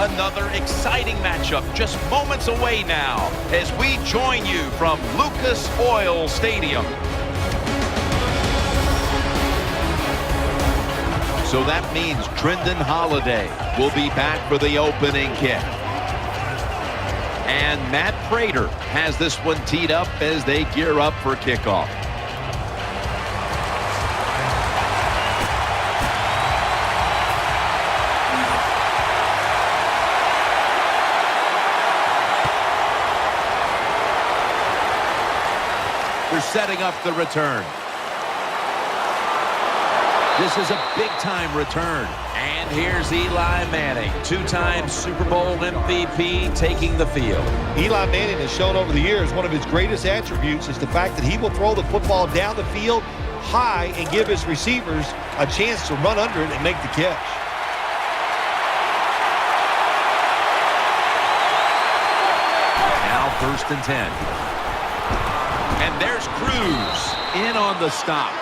Another exciting matchup just moments away now as we join you from Lucas Oil Stadium. So that means Trendon Holiday will be back for the opening kick. And Matt Prater has this one teed up as they gear up for kickoff. They're setting up the return. This is a big-time return. And here's Eli Manning, two-time Super Bowl MVP, taking the field. Eli Manning has shown over the years one of his greatest attributes is the fact that he will throw the football down the field high and give his receivers a chance to run under it and make the catch. Now 1st and 10. And there's Cruz in on the stop.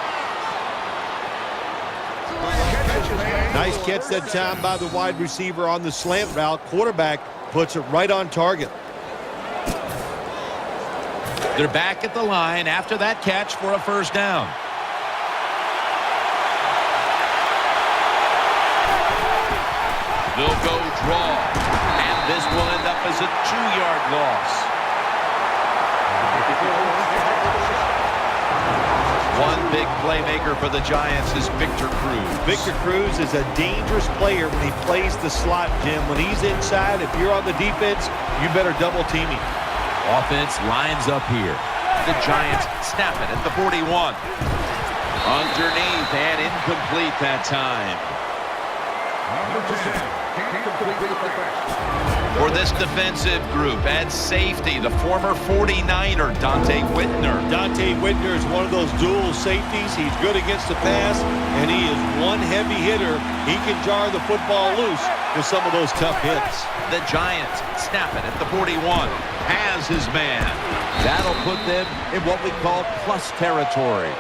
Nice catch that time by the wide receiver on the slant route. Quarterback puts it right on target. They're back at the line after that catch for a 1st down. They'll go draw. And this will end up as a 2-yard loss. One big playmaker for the Giants is Victor Cruz. Victor Cruz is a dangerous player when he plays the slot, Jim. When he's inside, if you're on the defense, you better double team him. Offense lines up here. The Giants snap it at the 41. Underneath and incomplete that time. For this defensive group, at safety, the former 49er, Dante Whitner. Dante Whitner is one of those dual safeties. He's good against the pass, and he is one heavy hitter. He can jar the football loose with some of those tough hits. The Giants snap it at the 41. Has his man. That'll put them in what we call plus territory.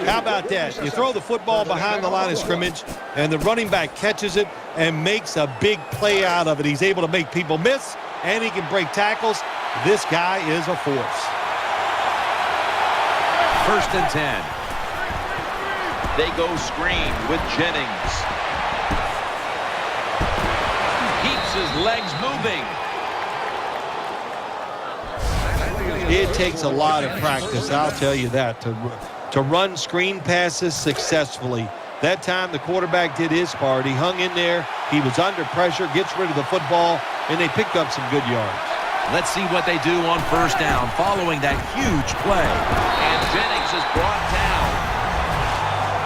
How about that? You throw the football behind the line of scrimmage, and the running back catches it and makes a big play out of it. He's able to make people miss, and he can break tackles. This guy is a force. 1st and 10. They go screen with Jennings. Keeps his legs moving. It takes a lot of practice, I'll tell you that, to run screen passes successfully. That time the quarterback did his part. He hung in there. He was under pressure, gets rid of the football, and they picked up some good yards. Let's see what they do on 1st down following that huge play. And Jennings is brought down.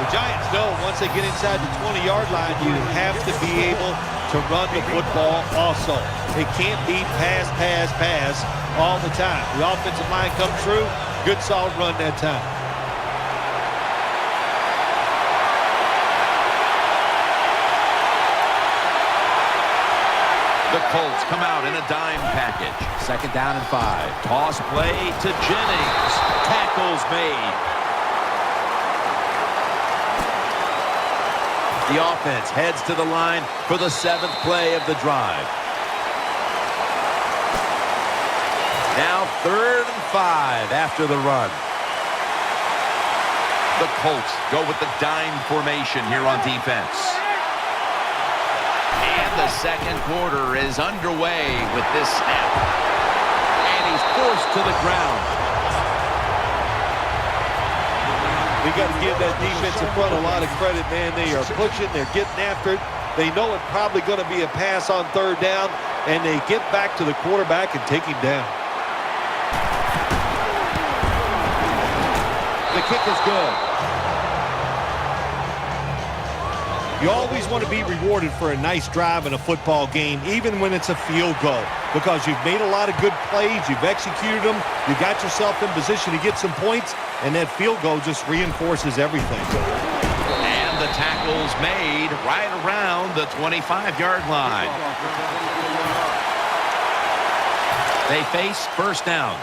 The Giants know once they get inside the 20-yard line, you have to be able to run the football also. It can't be pass, pass, pass all the time. The offensive line comes through. Good, solid run that time. The Colts come out in a dime package. 2nd down and 5. Toss play to Jennings. Tackles made. The offense heads to the line for the 7th play of the drive. Now 3rd and 5 after the run. The Colts go with the dime formation here on defense. The 2nd quarter is underway with this snap. And he's forced to the ground. We got to give that defensive front a lot of credit, man. They are pushing. They're getting after it. They know it's probably going to be a pass on 3rd down, and they get back to the quarterback and take him down. The kick is good. You always want to be rewarded for a nice drive in a football game, even when it's a field goal, because you've made a lot of good plays, you've executed them, you got yourself in position to get some points, and that field goal just reinforces everything. And the tackle's made right around the 25-yard line. They face 1st down.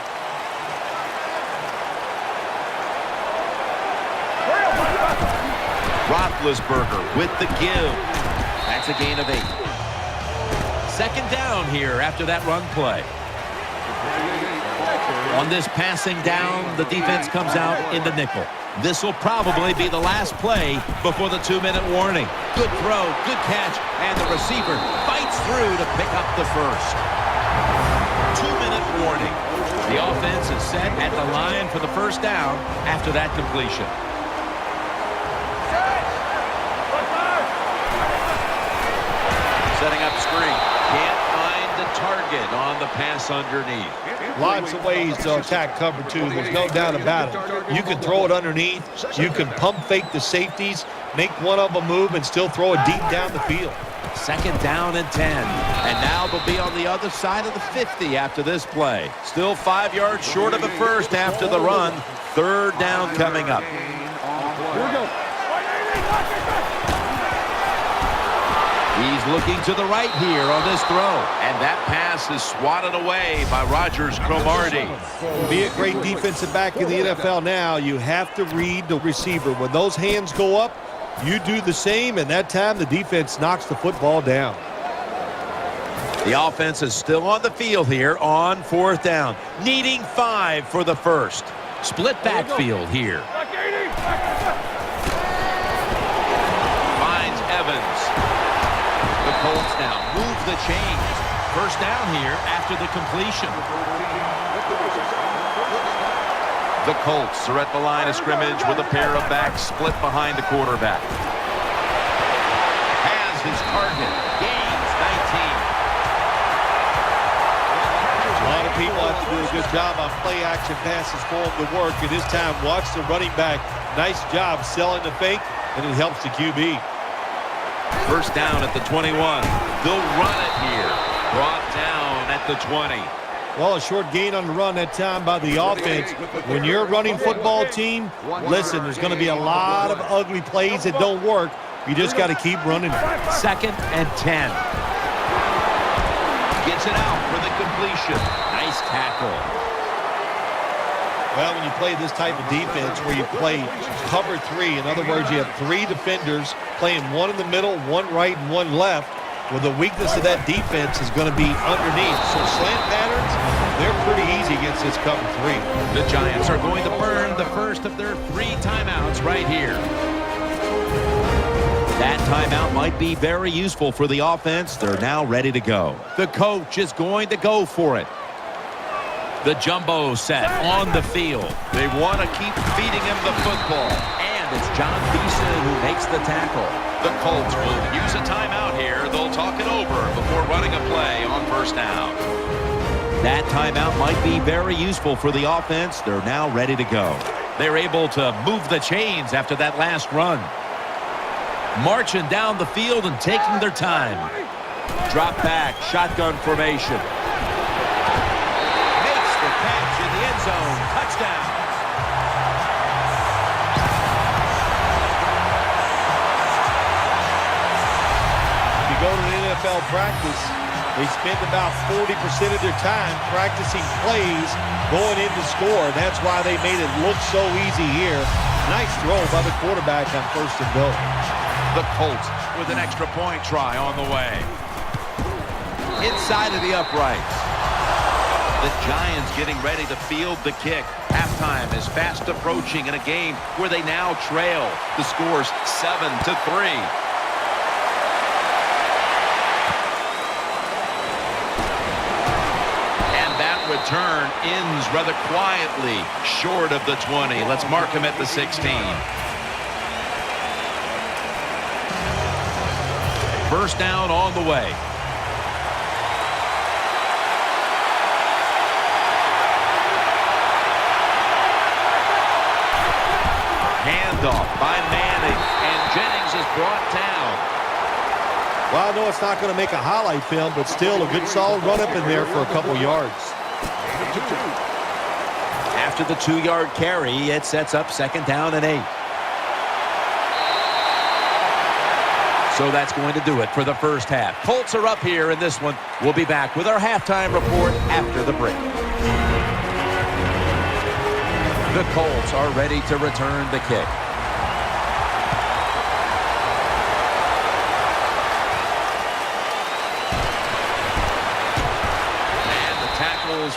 Roethlisberger with the give. That's a gain of 8. second down here after that run play. On this passing down, the defense comes out in the nickel. This will probably be the last play before the 2-minute warning. Good throw, good catch, and the receiver fights through to pick up the first. 2-minute warning. The offense is set at the line for the first down after that completion. Setting up screen. Can't find the target on the pass underneath. Lots of ways to attack cover two. There's no doubt about it. You can throw it underneath. You can pump fake the safeties, make one of them move, and still throw it deep down the field. Second down and 10. And now they'll be on the other side of the 50 after this play. Still 5 yards short of a first after the run. Third down coming up. Here we go. He's looking to the right here on this throw. And that pass is swatted away by Rogers Cromartie. To be a great defensive back in the NFL now, you have to read the receiver. When those hands go up, you do the same, and that time the defense knocks the football down. The offense is still on the field here on fourth down. Needing 5 for the first. Split backfield here. Finds Evans. The Colts now move the chains. First down here after the completion. The Colts are at the line of scrimmage with a pair of backs split behind the quarterback. Has his target. Gains 19. A lot of people have to do a good job on play-action passes for him to work. And this time, watch the running back. Nice job selling the fake, and it helps the QB. First down at the 21. They'll run it here. Brought down at the 20. Well, a short gain on the run that time by the offense. When you're a running football team, listen, there's going to be a lot of ugly plays that don't work. You just got to keep running. Second and 10. Gets it out for the completion. Nice tackle. Well, when you play this type of defense where you play cover 3, in other words, you have 3 defenders playing one in the middle, one right, and one left. Well, the weakness of that defense is going to be underneath. So slant patterns, they're pretty easy against this cover 3. The Giants are going to burn the first of their 3 timeouts right here. That timeout might be very useful for the offense. They're now ready to go. The coach is going to go for it. The jumbo set on the field. They want to keep feeding him the football. And it's John Beeson who makes the tackle. The Colts will use a timeout here. They'll talk it over before running a play on first down. That timeout might be very useful for the offense. They're now ready to go. They're able to move the chains after that last run. Marching down the field and taking their time. Drop back, shotgun formation. Makes the catch in the end zone. Touchdown. Go to an NFL practice, they spend about 40% of their time practicing plays going in to score. That's why they made it look so easy here. Nice throw by the quarterback on first and goal. The Colts with an extra point try on the way. Inside of the uprights. The Giants getting ready to field the kick. Halftime is fast approaching in a game where they now trail. The score's 7-3. Return ends rather quietly short of the 20. Let's mark him at the 16. First down on the way. Handoff by Manning, and Jennings is brought down. Well, I know it's not going to make a highlight film, but still a good solid run up in there for a couple yards. After the 2-yard carry, it sets up second down and 8. So that's going to do it for the first half. Colts are up here in this one. We'll be back with our halftime report after the break. The Colts are ready to return the kick.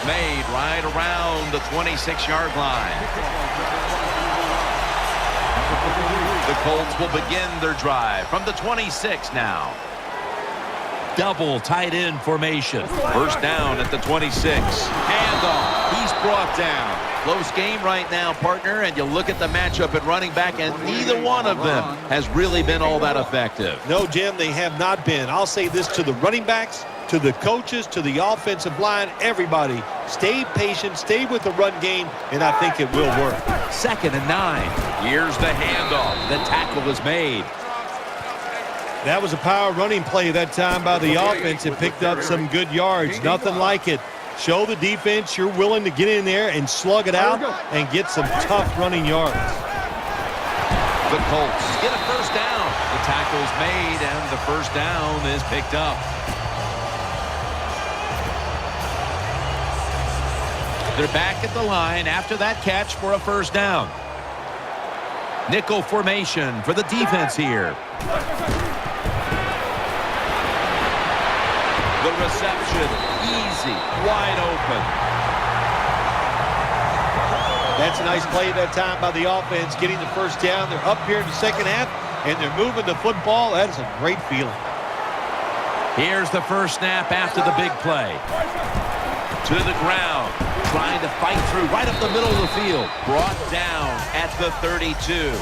made right around the 26-yard line. The Colts will begin their drive from the 26 now. Double tight end formation. First down at the 26. Handoff. He's brought down. Close game right now, partner, and you look at the matchup at running back, and neither one of them has really been all that effective. No, Jim, they have not been. I'll say this to the running backs, to the coaches, to the offensive line, everybody. Stay patient, stay with the run game, and I think it will work. 2nd and 9. Here's the handoff. The tackle is made. That was a power running play that time by the offense. It picked up some good yards. Nothing like it. Show the defense you're willing to get in there and slug it out and get some tough running yards. The Colts get a first down. The tackle's made, and the first down is picked up. They're back at the line after that catch for a first down. Nickel formation for the defense here. The reception, easy, wide open. That's a nice play that time by the offense, getting the first down. They're up here in the second half, and they're moving the football. That is a great feeling. Here's the first snap after the big play. To the ground, trying to fight through right up the middle of the field. Brought down at the 32.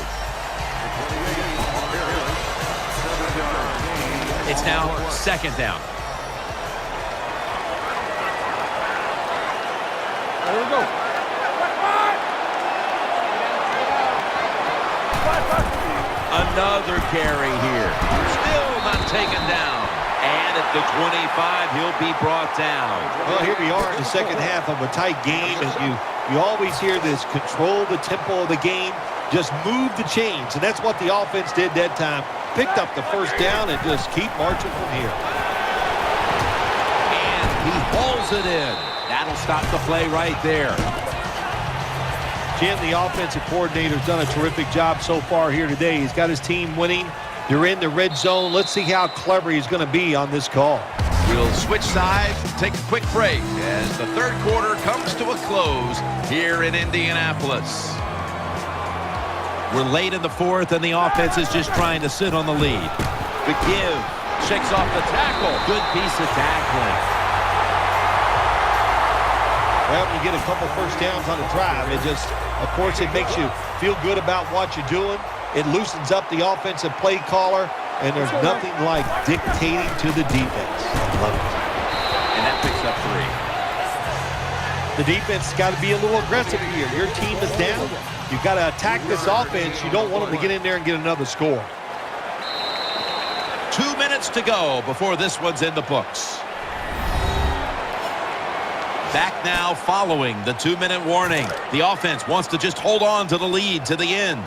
It's now 2nd down. There we go. Another carry here. Still not taken down. And at the 25, he'll be brought down. Well, here we are in the second half of a tight game, and you always hear this: control the tempo of the game, just move the chains, and that's what the offense did that time. Picked up the first down and just keep marching from here. And he hauls it in. That'll stop the play right there. Jim, the offensive coordinator's done a terrific job so far here today. He's got his team winning. They're in the red zone. Let's see how clever he's going to be on this call. We'll switch sides and take a quick break as the third quarter comes to a close here in Indianapolis. We're late in the fourth, and the offense is just trying to sit on the lead. The give. Shakes off the tackle. Good piece of tackling. Well, when you get a couple first downs on a drive, it just, of course, it makes you feel good about what you're doing. It loosens up the offensive play caller, and there's nothing like dictating to the defense. Love it. And that picks up 3. The defense has got to be a little aggressive here. Your team is down. You've got to attack this offense. You don't want them to get in there and get another score. 2 minutes to go before this one's in the books. Back now following the 2-minute warning. The offense wants to just hold on to the lead to the end.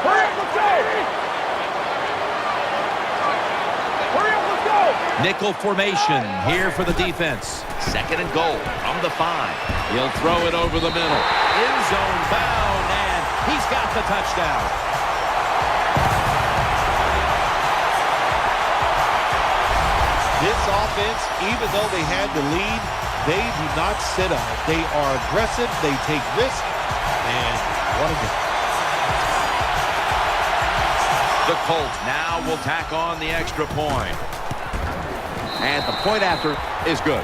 Hurry up, let's go! Hurry up, let's go! Nickel formation here for the defense. 2nd and goal from the 5. He'll throw it over the middle. End zone bound, and he's got the touchdown. This offense, even though they had the lead, they do not sit on it. They are aggressive. They take risks, and what a game. The Colts now will tack on the extra point. And the point after is good.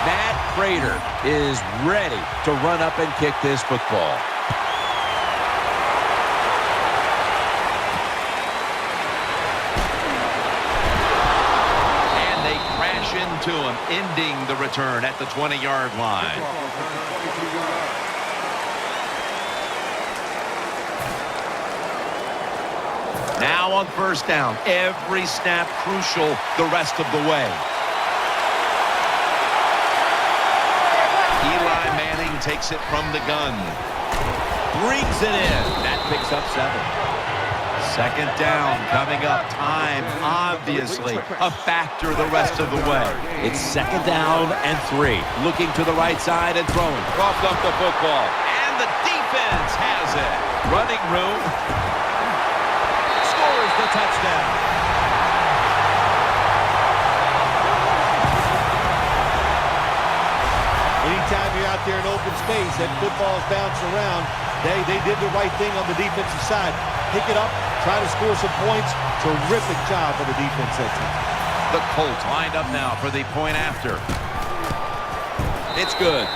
Matt Prater is ready to run up and kick this football. And they crash into him, ending the return at the 20-yard line. Now on first down, every snap crucial the rest of the way. Eli Manning takes it from the gun. Brings it in. That picks up 7. 2nd down coming up. Time, obviously, a factor the rest of the way. It's 2nd down and 3. Looking to the right side and throwing. Coughed up the football. And the defense has it. Running room. There's the touchdown. Anytime you're out there in open space, that football's bouncing around. They did the right thing on the defensive side. Pick it up, try to score some points. Terrific job by the defense that time. The Colts lined up now for the point after. It's good.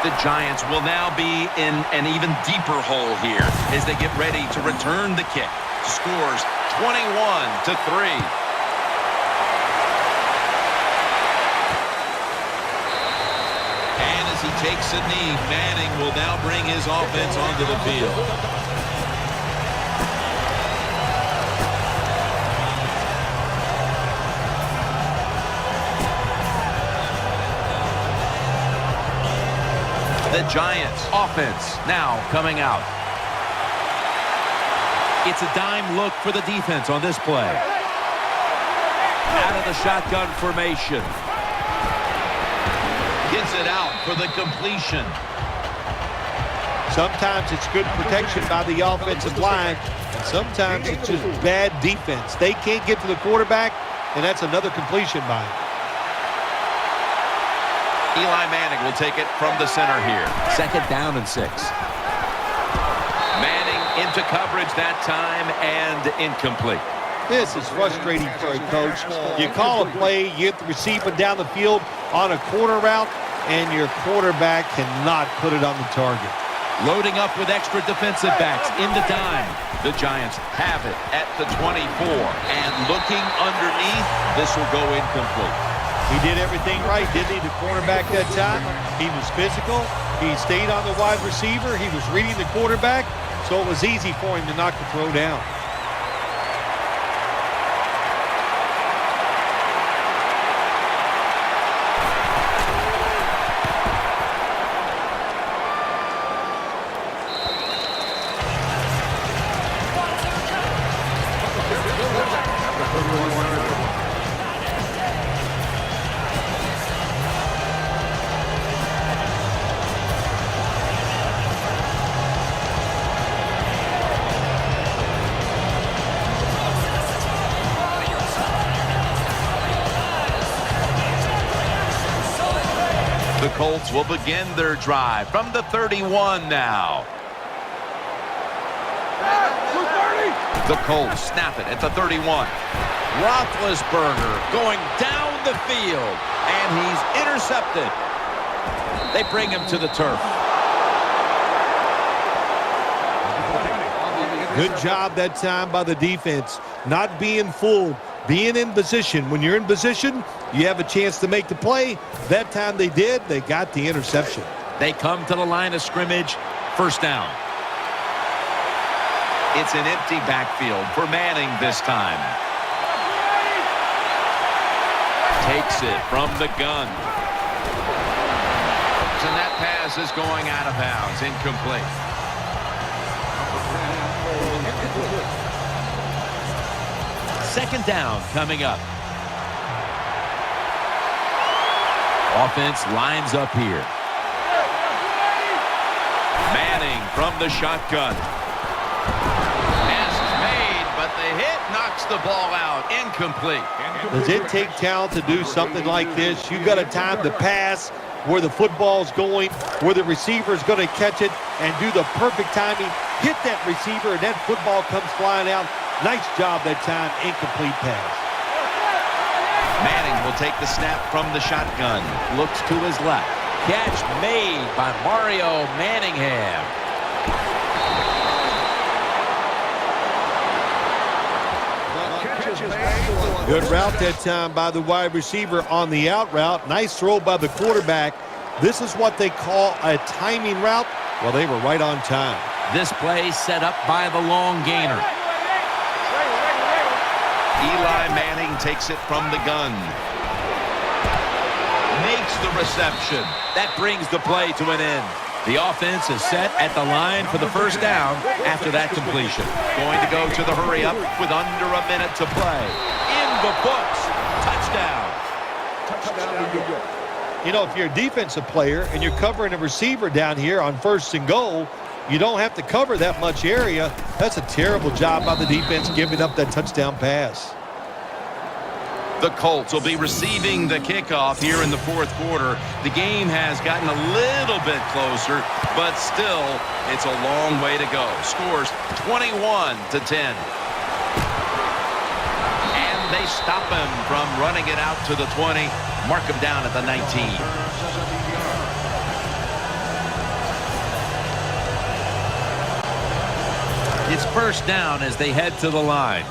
The Giants will now be in an even deeper hole here as they get ready to return the kick. Scores 21-3. And as he takes a knee, Manning will now bring his offense onto the field. The Giants offense now coming out. It's a dime look for the defense on this play. Out of the shotgun formation. Gets it out for the completion. Sometimes it's good protection by the offensive line, and sometimes it's just bad defense. They can't get to the quarterback, and that's another completion by him. Eli Manning will take it from the center here. 2nd down and 6. Manning into coverage that time and incomplete. This is frustrating for a coach. You call a play, you get the receiver down the field on a corner route, and your quarterback cannot put it on the target. Loading up with extra defensive backs in the dime. The Giants have it at the 24. And looking underneath, this will go incomplete. He did everything right, didn't he, the cornerback that time? He was physical. He stayed on the wide receiver. He was reading the quarterback, so it was easy for him to knock the throw down. The Colts will begin their drive from the 31 now. The Colts snap it at the 31. Roethlisberger going down the field, and he's intercepted. They bring him to the turf. Good job that time by the defense, not being fooled, being in position. When you're in position, you have a chance to make the play. That time they did. They got the interception. They come to the line of scrimmage. 1st down. It's an empty backfield for Manning this time. Takes it from the gun. And that pass is going out of bounds. Incomplete. Second down coming up. Offense lines up here. Manning from the shotgun. Pass is made, but the hit knocks the ball out. Incomplete. Does it take talent to do something like this? You've got to time the pass where the football's going, where the receiver's going to catch it, and do the perfect timing. Hit that receiver, and that football comes flying out. Nice job that time. Incomplete pass. Manning will take the snap from the shotgun. Looks to his left. Catch made by Mario Manningham. Good route that time by the wide receiver on the out route. Nice throw by the quarterback. This is what they call a timing route. Well, they were right on time. This play set up by the long gainer. Eli Manning takes it from the gun. Makes the reception. That brings the play to an end. The offense is set at the line for the 1st down after that completion. Going to go to the hurry-up with under a minute to play. In the books. Touchdown. You know, if you're a defensive player and you're covering a receiver down here on 1st and goal, You don't have to cover that much area. That's a terrible job by the defense giving up that touchdown pass. The Colts will be receiving the kickoff here in the fourth quarter. The game has gotten a little bit closer, but still, it's a long way to go. Scores 21-10. And they stop him from running it out to the 20. Mark him down at the 19. It's first down as they head to the line.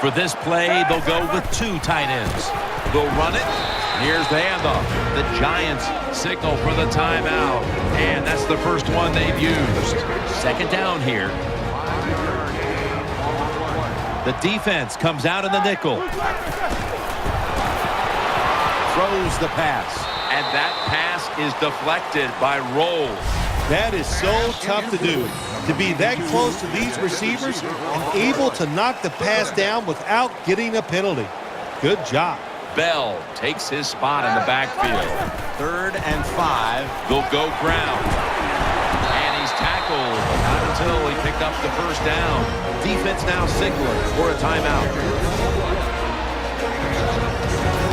For this play, they'll go with two tight ends. They'll run it. Here's the handoff. The Giants signal for the timeout. And that's the first one they've used. Second down here. The defense comes out in the nickel. Throws the pass. And that pass is deflected by Roll. That is so tough to do. To be that close to these receivers and able to knock the pass down without getting a penalty. Good job. Bell takes his spot in the backfield. 3rd and 5. They'll go ground. And he's tackled, but not until he picked up the first down. Defense now signaling for a timeout.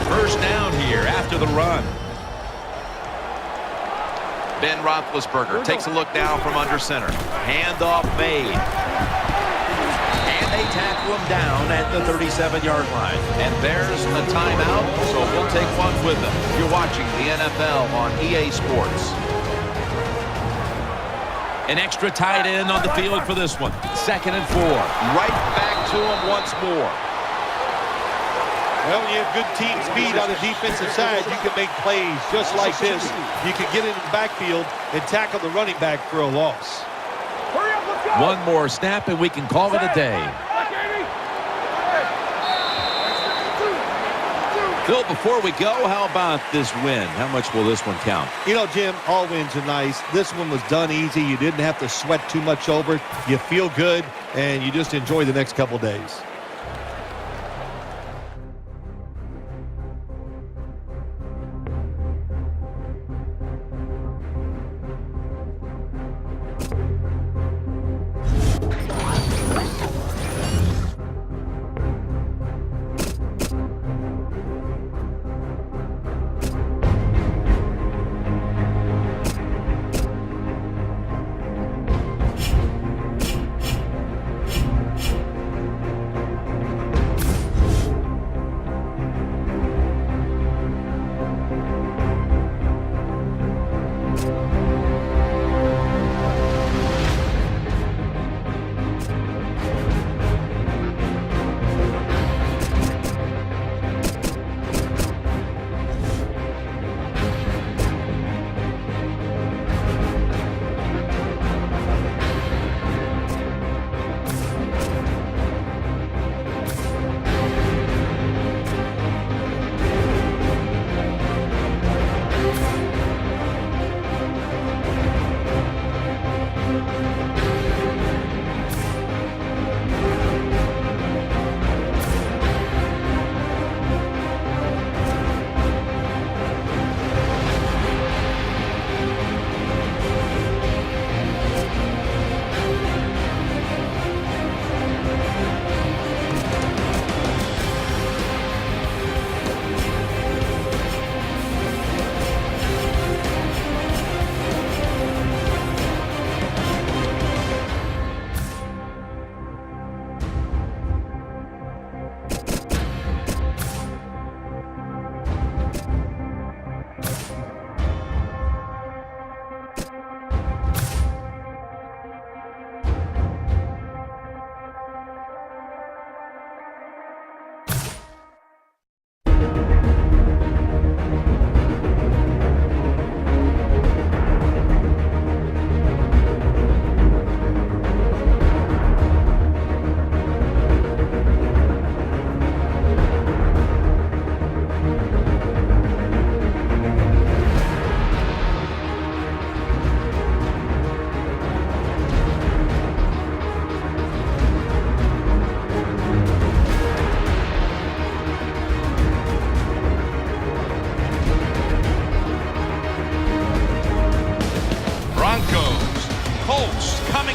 First down here after the run. Ben Roethlisberger takes a look now from under center. Handoff made. And they tackle him down at the 37-yard line. And there's a timeout, so we'll take one with them. You're watching the NFL on EA Sports. An extra tight end on the field for this one. 2nd and 4. Right back to him once more. Well, when you have good team speed on the defensive side, you can make plays just like this. You can get in the backfield and tackle the running back for a loss. Hurry up, let's go. One more snap and we can call it a day. Phil, before we go, how about this win? How much will this one count? You know, Jim, all wins are nice. This one was done easy. You didn't have to sweat too much over it. You feel good, and you just enjoy the next couple days.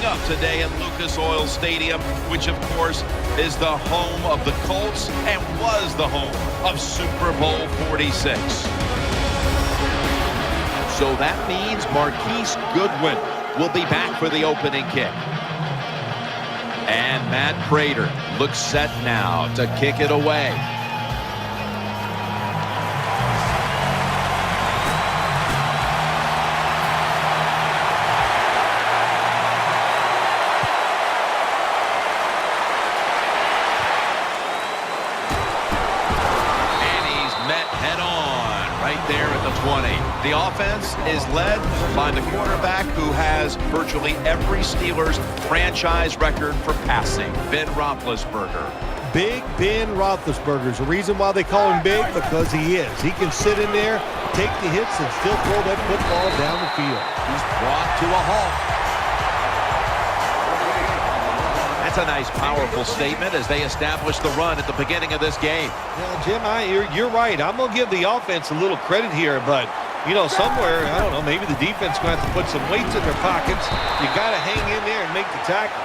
coming up today at Lucas Oil Stadium, which of course is the home of the Colts and was the home of Super Bowl 46. So that means Marquise Goodwin will be back for the opening kick. And Matt Prater looks set now to kick it away. There at the 20. The offense is led by the quarterback who has virtually every Steelers franchise record for passing, Ben Roethlisberger. Big Ben Roethlisberger. The reason why they call him big, because he is. He can sit in there, take the hits, and still throw that football down the field. He's brought to a halt. That's a nice, powerful statement as they establish the run at the beginning of this game. Yeah, Jim, you're right. I'm going to give the offense a little credit here, but, you know, somewhere, I don't know, maybe the defense going to have to put some weights in their pockets. You got to hang in there and make the tackle.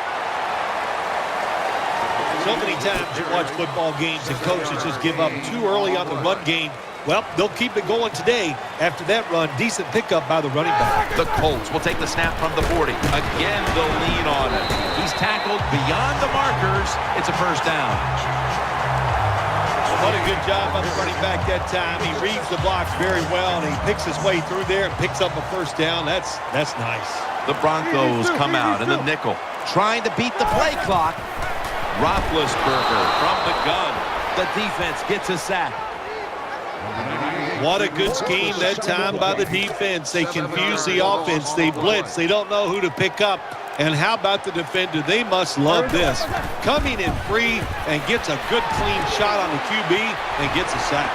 So many times you watch football games and coaches just give up too early on the run game. Well, they'll keep it going today. After that run, decent pickup by the running back. The Colts will take the snap from the 40. Again, they'll lean on it. He's tackled beyond the markers. It's a first down. What a good job by the running back that time. He reads the blocks very well, and he picks his way through there and picks up a first down. That's nice. The Broncos come out in the nickel, trying to beat the play clock. Roethlisberger from the gun. The defense gets a sack. What a good scheme that time by the defense. They confuse the offense. They blitz. They don't know who to pick up. And how about the defender? They must love this. Coming in free and gets a good clean shot on the QB and gets a sack.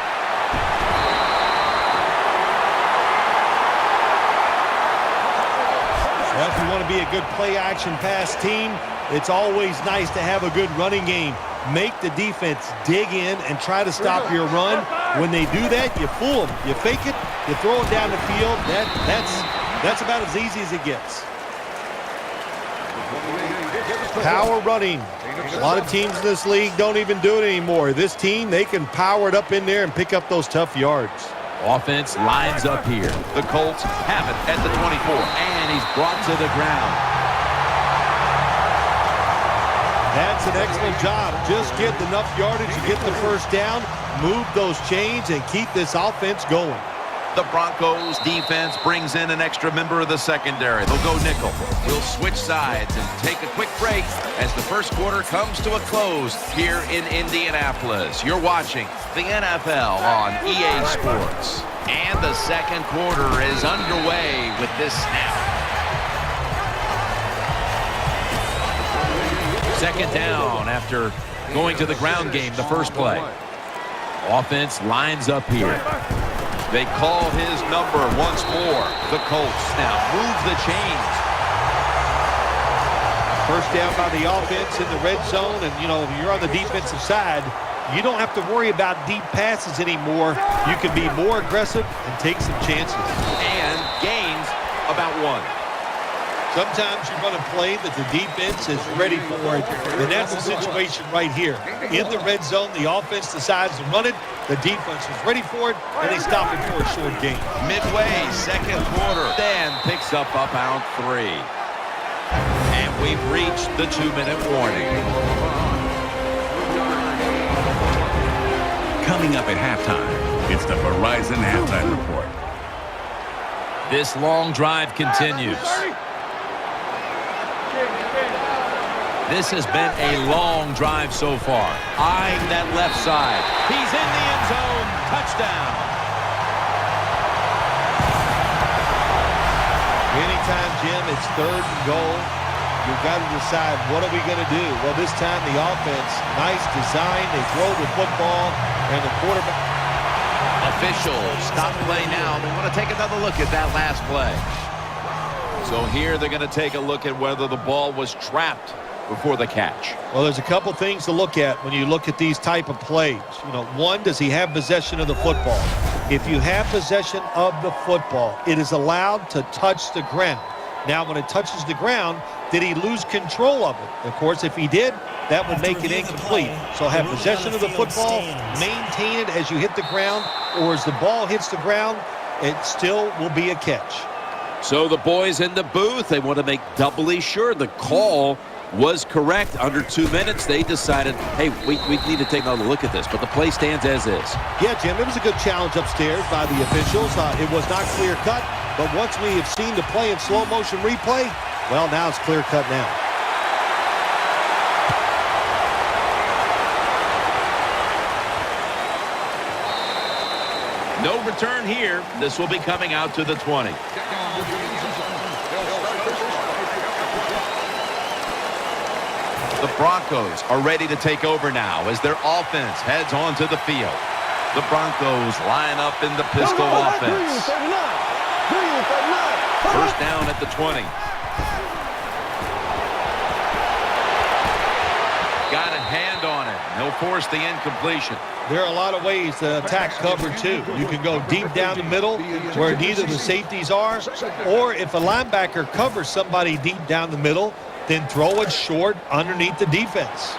Well, if you want to be a good play-action pass team, it's always nice to have a good running game. Make the defense dig in and try to stop your run. When they do that, you fool them. You fake it, you throw it down the field. That's about as easy as it gets. Power running. A lot of teams in this league don't even do it anymore. This team, they can power it up in there and pick up those tough yards. Offense lines up here. The Colts have it at the 24, and he's brought to the ground. That's an excellent job. Just get enough yardage to get the first down, move those chains, and keep this offense going. The Broncos defense brings in an extra member of the secondary. They'll go nickel. We'll switch sides and take a quick break as the first quarter comes to a close here in Indianapolis. You're watching the NFL on EA Sports. And the second quarter is underway with this snap. Second down after going to the ground game the first play. Offense lines up here. They call his number once more. The Colts now move the chains. First down by the offense in the red zone, and, you know, if you're on the defensive side, you don't have to worry about deep passes anymore. You can be more aggressive and take some chances. And gains about one. Sometimes you run a play that the defense is ready for it, and that's the situation right here. In the red zone, the offense decides to run it, the defense is ready for it, and they stop it for a short gain. Midway, second quarter. Dan picks up about 3. And we've reached the 2-minute warning. Coming up at halftime, it's the Verizon Halftime Report. This long drive continues. This has been a long drive so far. Eyeing that left side. He's in the end zone. Touchdown. Anytime, Jim, it's third and goal, you've got to decide, what are we going to do? Well, this time the offense, nice design. They throw the football, and the quarterback. Officials stop play now. They want to take another look at that last play. So here they're going to take a look at whether the ball was trapped before the catch. Well, there's a couple things to look at when you look at these type of plays. You know, one, does he have possession of the football? If you have possession of the football, it is allowed to touch the ground. Now, when it touches the ground, did he lose control of it? Of course, if he did, that would make it incomplete. So have possession of the football, maintain it as you hit the ground, or as the ball hits the ground, it still will be a catch. So the boys in the booth, they want to make doubly sure the call was correct. Under 2 minutes, they decided, hey, we need to take another look at this, but the play stands as is. Yeah, Jim, it was a good challenge upstairs by the officials. It was not clear-cut, but once we have seen the play in slow-motion replay, well, now it's clear-cut now. No return here. This will be coming out to the 20. The Broncos are ready to take over now as their offense heads onto the field. The Broncos line up in the pistol offense. First down at the 20. Got a hand on it. He'll force the incompletion. There are a lot of ways to attack cover, too. You can go deep down the middle where neither the safeties are, or if a linebacker covers somebody deep down the middle, then throw it short underneath the defense.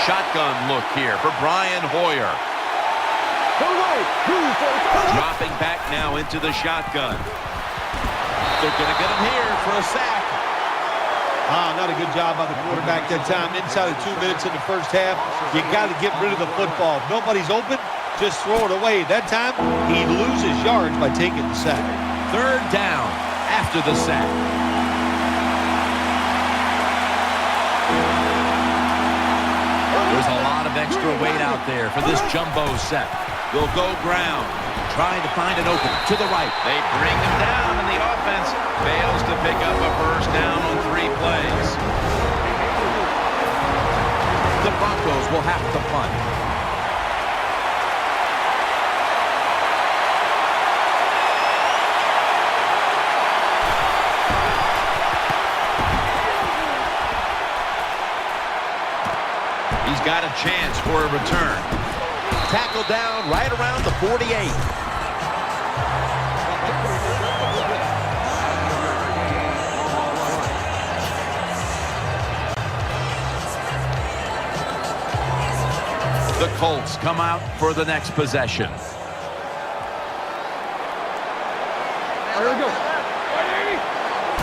Shotgun look here for Brian Hoyer. Dropping back now into the shotgun. They're going to get him here for a sack. Not a good job by the quarterback that time. Inside of 2 minutes in the first half, you got to get rid of the football. If nobody's open, just throw it away. That time, he loses yards by taking the sack. Third down after the sack. There's a lot of extra weight out there for this jumbo set. They'll go ground, trying to find an opening to the right. They bring him down, and the offense fails to pick up a first down on 3 plays. The Broncos will have to punt. He's got a chance for a return. Tackled down right around the 48. The Colts come out for the next possession.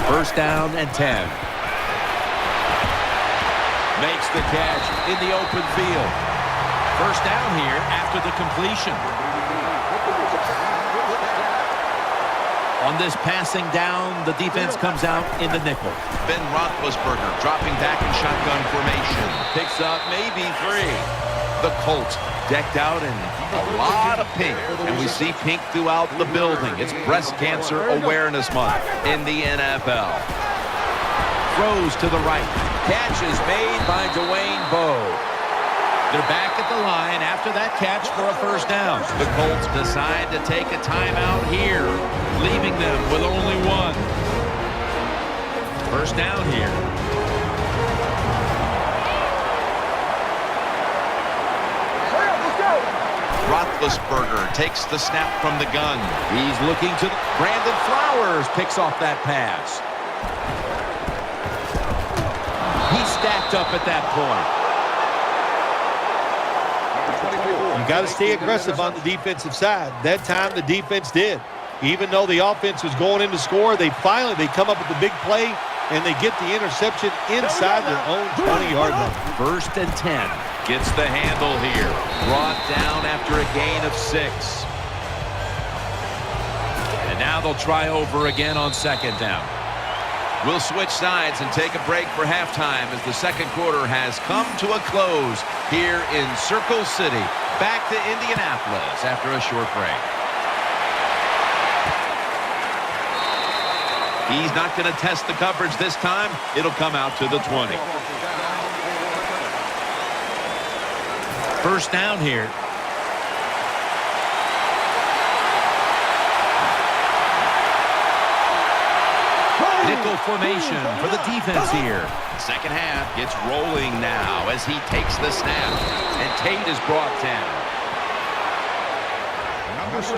First down and 10. Makes the catch in the open field. First down here after the completion. On this passing down, the defense comes out in the nickel. Ben Roethlisberger dropping back in shotgun formation. Picks up maybe 3. The Colts decked out in a lot of pink, and we see pink throughout the building. It's Breast Cancer Awareness Month in the NFL. Throws to the right. Catch is made by Dwayne Bowe. They're back at the line after that catch for a first down. The Colts decide to take a timeout here, leaving them with only 1. First down here. Roethlisberger takes the snap from the gun. He's looking to Brandon Flowers picks off that pass. He's stacked up at that point. You got to stay aggressive on the defensive side. That time the defense did. Even though the offense was going in to score, they come up with the big play, and they get the interception inside their own 20-yard line. First and 10. Gets the handle here. Brought down after a gain of 6. And now they'll try over again on second down. We'll switch sides and take a break for halftime as the second quarter has come to a close here in Circle City. Back to Indianapolis after a short break. He's not going to test the coverage this time. It'll come out to the 20. First down here. Nickel formation for the defense here. Second half gets rolling now as he takes the snap. And Tate is brought down. Number 6.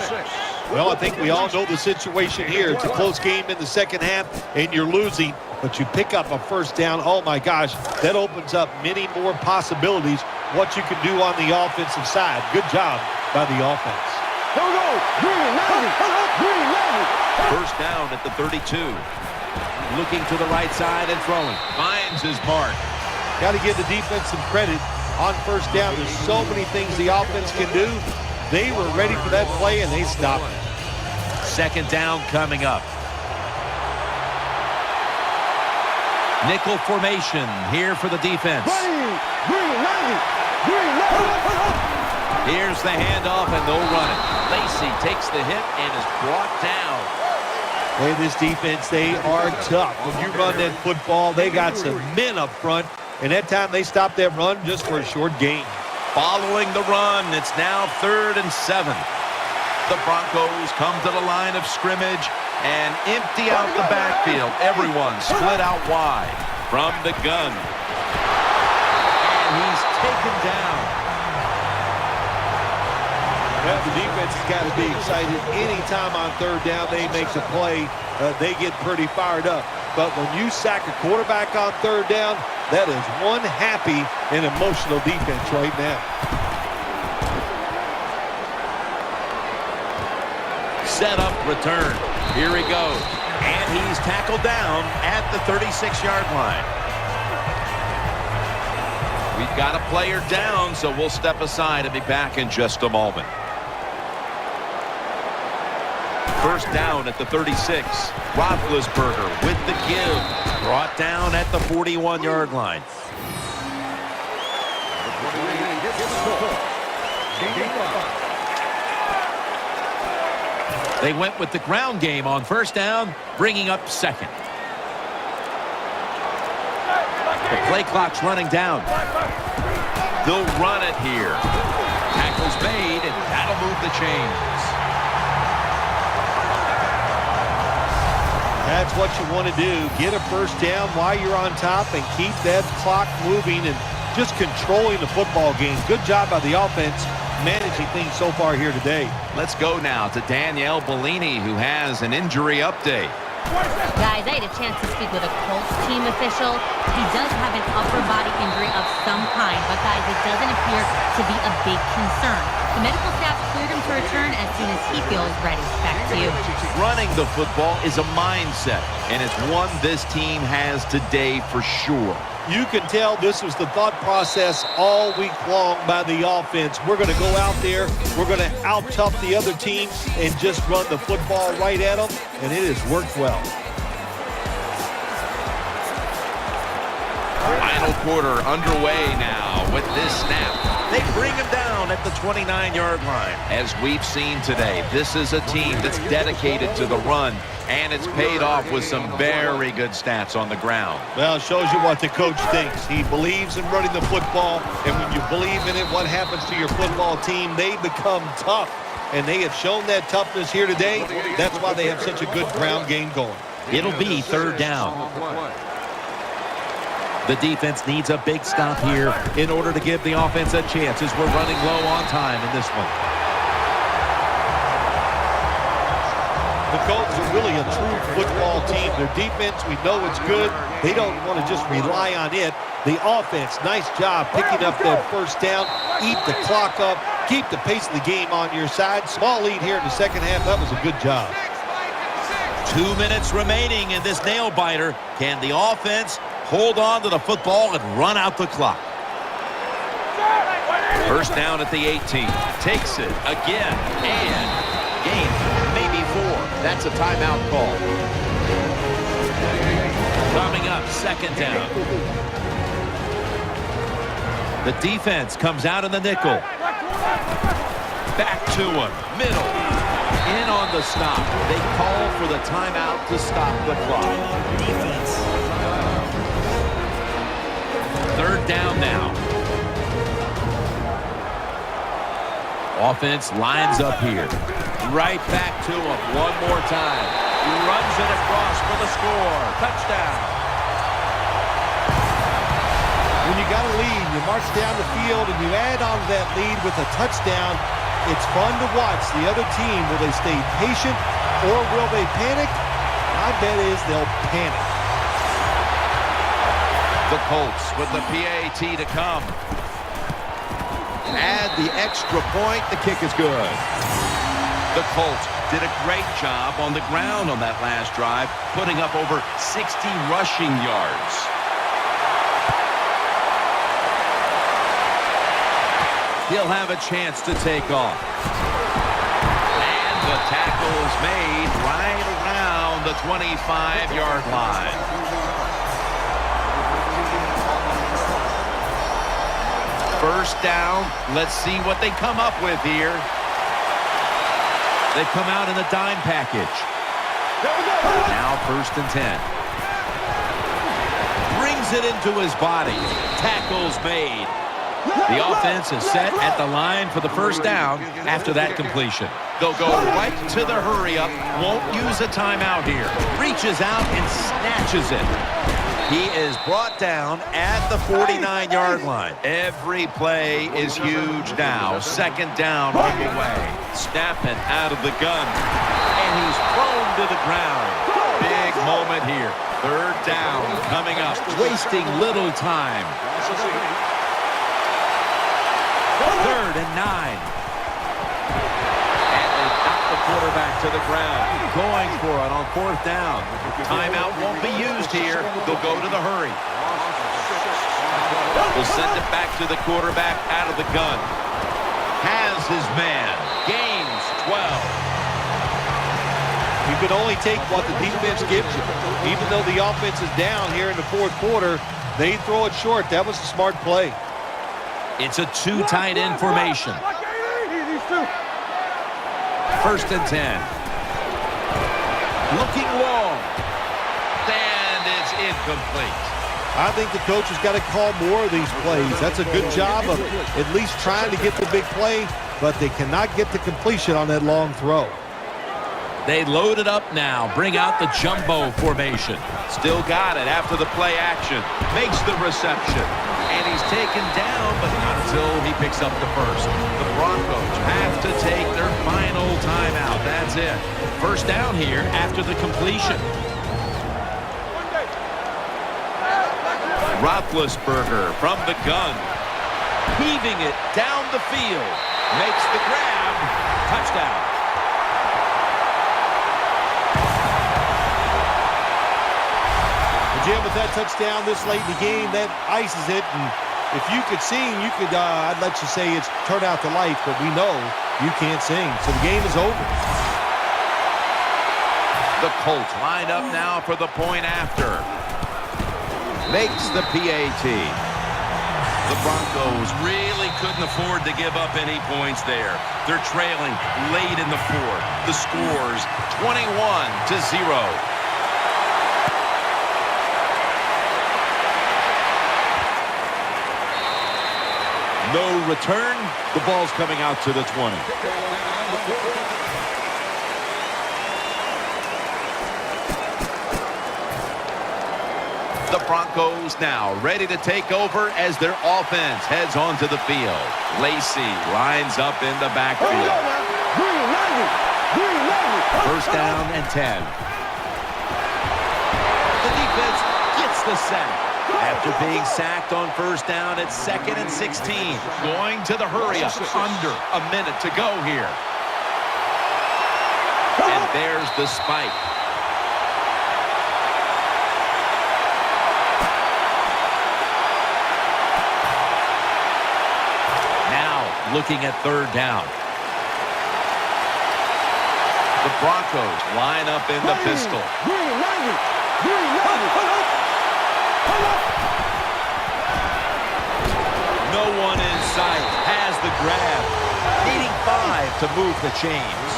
Well, I think we all know the situation here. It's a close game in the second half, and you're losing, but you pick up a first down. Oh, my gosh, that opens up many more possibilities what you can do on the offensive side. Good job by the offense. Here we go. Green, 90. Green, 90. First down at the 32. Looking to the right side and throwing. Finds his mark. Got to give the defense some credit on first down. There's so many things the offense can do. They were ready for that play, and they stopped it. Second down coming up. Nickel formation here for the defense. Green, 90. Green, 90. Here's the handoff, and they'll run it. Lacey takes the hit and is brought down. Hey, this defense, they are tough. When you run that football, they got some men up front, and that time they stopped that run just for a short gain. Following the run, it's now 3rd and 7. The Broncos come to the line of scrimmage and empty out the backfield. Everyone split out wide from the gun. And he's taken down. Well, the defense has got to be excited. Anytime on third down they make the play, they get pretty fired up. But when you sack a quarterback on third down, that is one happy and emotional defense right now. Set up return. Here he goes. And he's tackled down at the 36-yard line. We've got a player down, so we'll step aside and be back in just a moment. First down at the 36. Roethlisberger with the give. Brought down at the 41-yard line. They went with the ground game on first down, bringing up second. The play clock's running down. They'll run it here. Tackle's made, and that'll move the chains. That's what you want to do. Get a first down while you're on top and keep that clock moving and just controlling the football game. Good job by the offense managing things so far here today. Let's go now to Danielle Bellini, who has an injury update. Guys, I had a chance to speak with a Colts team official. He does have an upper body injury of some kind, but guys, it doesn't appear to be a big concern. The medical staff cleared him to return as soon as he feels ready. Back to you. Running the football is a mindset, and it's one this team has today for sure. You can tell this was the thought process all week long by the offense. We're going to go out there, we're going to out-tough the other team and just run the football right at them, and it has worked well. Final quarter underway now with this snap. They bring him down at the 29-yard line. As we've seen today, this is a team that's dedicated to the run, and it's paid off with some very good stats on the ground. Well, it shows you what the coach thinks. He believes in running the football, and when you believe in it, what happens to your football team? They become tough, and they have shown that toughness here today. That's why they have such a good ground game going. It'll be third down. The defense needs a big stop here in order to give the offense a chance as we're running low on time in this one. The Colts are really a true football team. Their defense, we know it's good. They don't want to just rely on it. The offense, nice job picking up that first down, eat the clock up, keep the pace of the game on your side. Small lead here in the second half. That was a good job. 2 minutes remaining in this nail-biter. Can the offense hold on to the football and run out the clock? First down at the 18. Takes it again and gain maybe 4. That's a timeout call. Coming up, second down. The defense comes out in the nickel. Back to him. Middle. In on the stop. They call for the timeout to stop the clock. Defense. Third down now. Offense lines up here. Right back to him one more time. He runs it across for the score. Touchdown. When you got a lead, you march down the field and you add on to that lead with a touchdown, it's fun to watch the other team. Will they stay patient or will they panic? My bet is they'll panic. The Colts with the PAT to come. Add the extra point. The kick is good. The Colts did a great job on the ground on that last drive, putting up over 60 rushing yards. He'll have a chance to take off. And the tackle is made right around the 25-yard line. First down. Let's see what they come up with here. They come out in the dime package. Now 1st and 10. Brings it into his body. Tackles made. The offense is set at the line for the first down after that completion. They'll go right to the hurry up. Won't use a timeout here. Reaches out and snatches it. He is brought down at the 49-yard line. Every play is huge now. 2nd down on the way. Snapping out of the gun. And he's thrown to the ground. Big moment here. 3rd down coming up. Wasting little time. 3rd and 9. And they knock the quarterback to the ground. Going for it on 4th down. Timeout won't be used here. They'll go to the hurry. We'll send it back to the quarterback out of the gun. Has his man. Gains 12. You can only take what the defense gives you. Even though the offense is down here in the 4th quarter, they throw it short. That was a smart play. It's a 2 tight end formation. 1st and 10. Looking long. And it's incomplete. I think the coach has got to call more of these plays. That's a good job of at least trying to get the big play, but they cannot get the completion on that long throw. They load it up now. Bring out the jumbo formation. Still got it after the play action. Makes the reception. And he's taken down, but not until he picks up the first. The Broncos have to take their final timeout. That's it. First down here after the completion. Roethlisberger from the gun. Heaving it down the field. Makes the grab. Touchdown. Jim, with that touchdown this late in the game, that ices it. And if you could sing, you could, I'd let you say it's turn out the light, but we know you can't sing. So the game is over. The Colts lined up now for the point after. Makes the PAT. The Broncos really couldn't afford to give up any points there. They're trailing late in the 4th. The score's 21-0. No return. The ball's coming out to the 20. The Broncos now ready to take over as their offense heads onto the field. Lacey lines up in the backfield. First down and 10. The defense gets the sack. After being sacked on first down, it's 2nd and 16. Going to the hurry-up. Under a minute to go here. And there's the spike. Now looking at 3rd down. The Broncos line up in the pistol. No one in sight. Has the grab. Needing 5 to move the chains.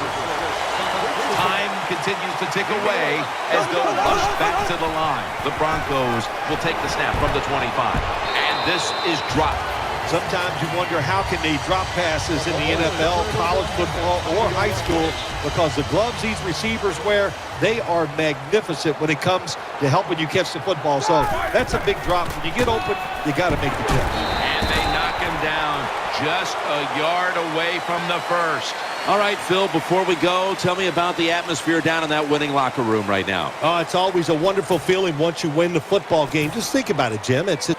Time continues to tick away as they'll rush back to the line. The Broncos will take the snap from the 25. And this is dropped. Sometimes you wonder how can they drop passes in the NFL, college football, or high school, because the gloves these receivers wear, they are magnificent when it comes to helping you catch the football. So that's a big drop. When you get open, you got to make the catch. And they knock him down just a yard away from the first. All right, Phil, before we go, tell me about the atmosphere down in that winning locker room right now. Oh, it's always a wonderful feeling once you win the football game. Just think about it, Jim. It's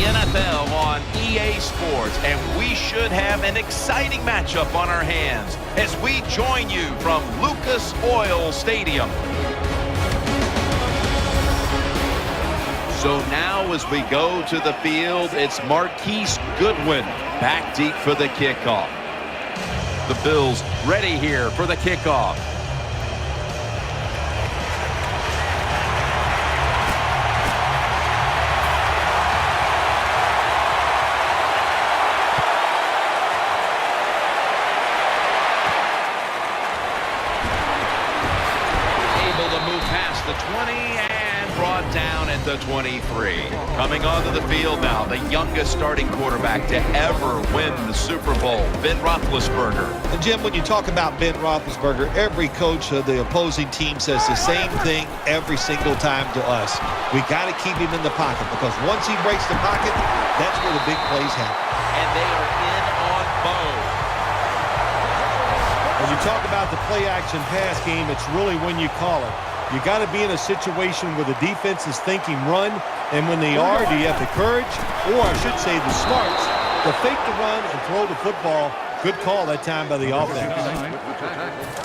NFL on EA Sports, and we should have an exciting matchup on our hands as we join you from Lucas Oil Stadium. So now as we go to the field, it's Marquise Goodwin back deep for the kickoff. The Bills ready here for the kickoff. The 20 and brought down at the 23. Coming onto the field now, the youngest starting quarterback to ever win the Super Bowl, Ben Roethlisberger. And Jim, when you talk about Ben Roethlisberger, every coach of the opposing team says the same thing every single time to us. We got to keep him in the pocket because once he breaks the pocket, that's where the big plays happen. And they are in on both. When you talk about the play-action pass game, it's really when you call it. You got to be in a situation where the defense is thinking run, and when they are, do you have the courage, or I should say the smarts, to fake the run and throw the football? Good call that time by the offense.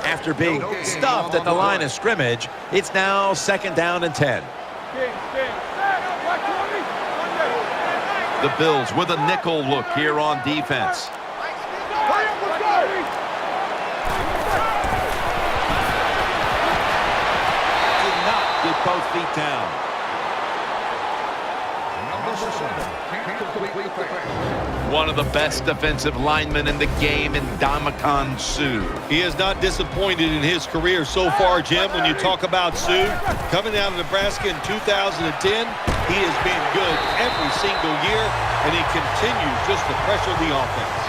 After being stuffed at the line of scrimmage, it's now 2nd down and 10. The Bills with a nickel look here on defense. Get both feet down. One of the best defensive linemen in the game in Ndamukong Suh. He has not disappointed in his career so far, Jim. When you talk about Suh, coming out of Nebraska in 2010, he has been good every single year, and he continues just to pressure the offense.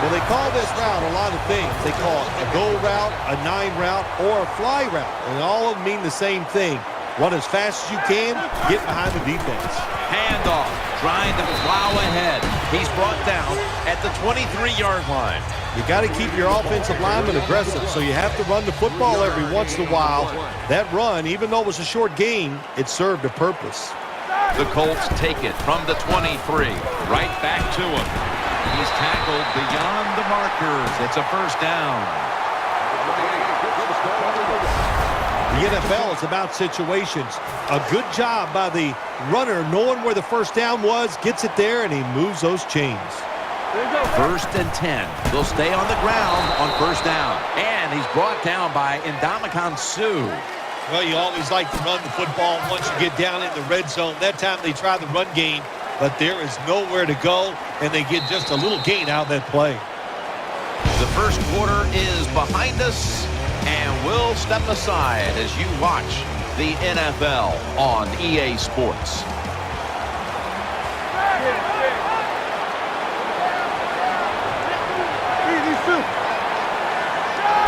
Well, they call this route a lot of things. They call it a go route, a 9 route, or a fly route. And all of them mean the same thing. Run as fast as you can, get behind the defense. Handoff, trying to plow ahead. He's brought down at the 23-yard line. You got to keep your offensive lineman aggressive, so you have to run the football every once in a while. That run, even though it was a short gain, it served a purpose. The Colts take it from the 23, right back to him. He's tackled beyond the markers. It's a 1st down. The NFL is about situations. A good job by the runner knowing where the 1st down was, gets it there, and he moves those chains. 1st and 10. They'll stay on the ground on 1st down. And he's brought down by Ndamukong Suh. Well, you always like to run the football once you get down in the red zone. That time they try the run game, but there is nowhere to go, and they get just a little gain out of that play. The 1st quarter is behind us, and we'll step aside as you watch the NFL on EA Sports.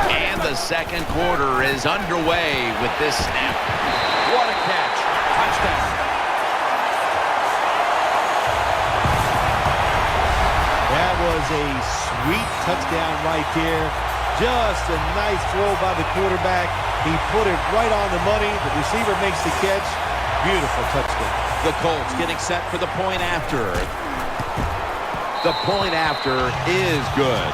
And the 2nd quarter is underway with this snap. What a catch. Touchdown. That was a sweet touchdown right there. Just a nice throw by the quarterback. He put it right on the money. The receiver makes the catch. Beautiful touchdown. The Colts getting set for the point after. The point after is good.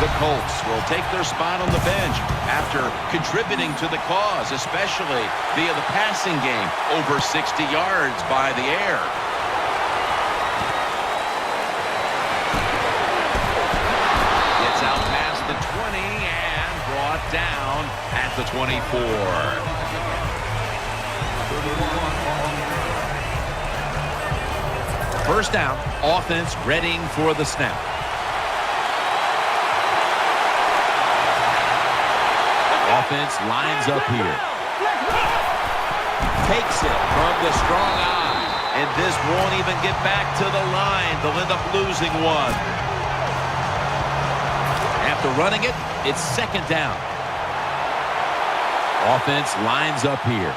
The Colts will take their spot on the bench after contributing to the cause, especially via the passing game, over 60 yards by the air. Gets out past the 20 and brought down at the 24. First down, offense readying for the snap. Offense lines up here. Takes it from the strong eye. And this won't even get back to the line. They'll end up losing one. After running it, it's 2nd down. Offense lines up here.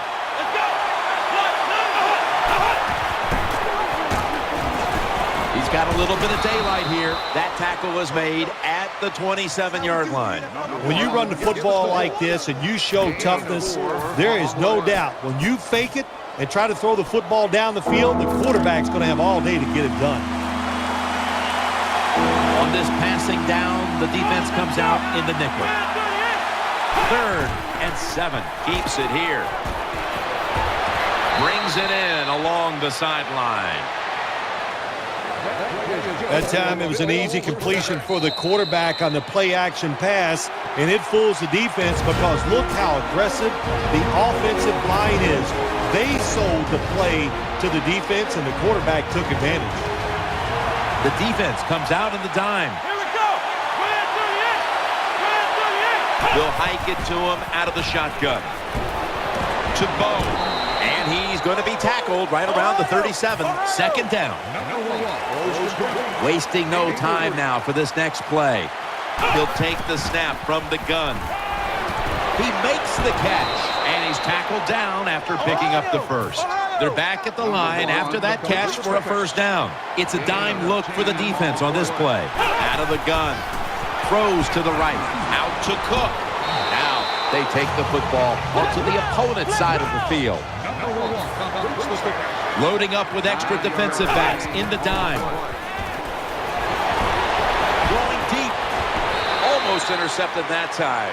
He's got a little bit of daylight here. That tackle was made at the 27-yard line. When you run the football like this and you show toughness, there is no doubt when you fake it and try to throw the football down the field, the quarterback's going to have all day to get it done. On this passing down, the defense comes out in the nickel. 3rd and 7. Keeps it here. Brings it in along the sideline. That time it was an easy completion for the quarterback on the play-action pass, and it fools the defense because look how aggressive the offensive line is. They sold the play to the defense, and the quarterback took advantage. The defense comes out in the dime. Here we go. They'll hike it to him out of the shotgun. To Bo. And he's going to be tackled right around the 37. 2nd down. Wasting no time now for this next play. He'll take the snap from the gun. He makes the catch, and he's tackled down after picking up the first. They're back at the line after that catch for a 1st down. It's a dime look for the defense on this play. Out of the gun. Throws to the right. Out to Cook. Now they take the football onto the opponent's side of the field. Loading up with extra defensive backs in the dime. Going deep. Almost intercepted that time.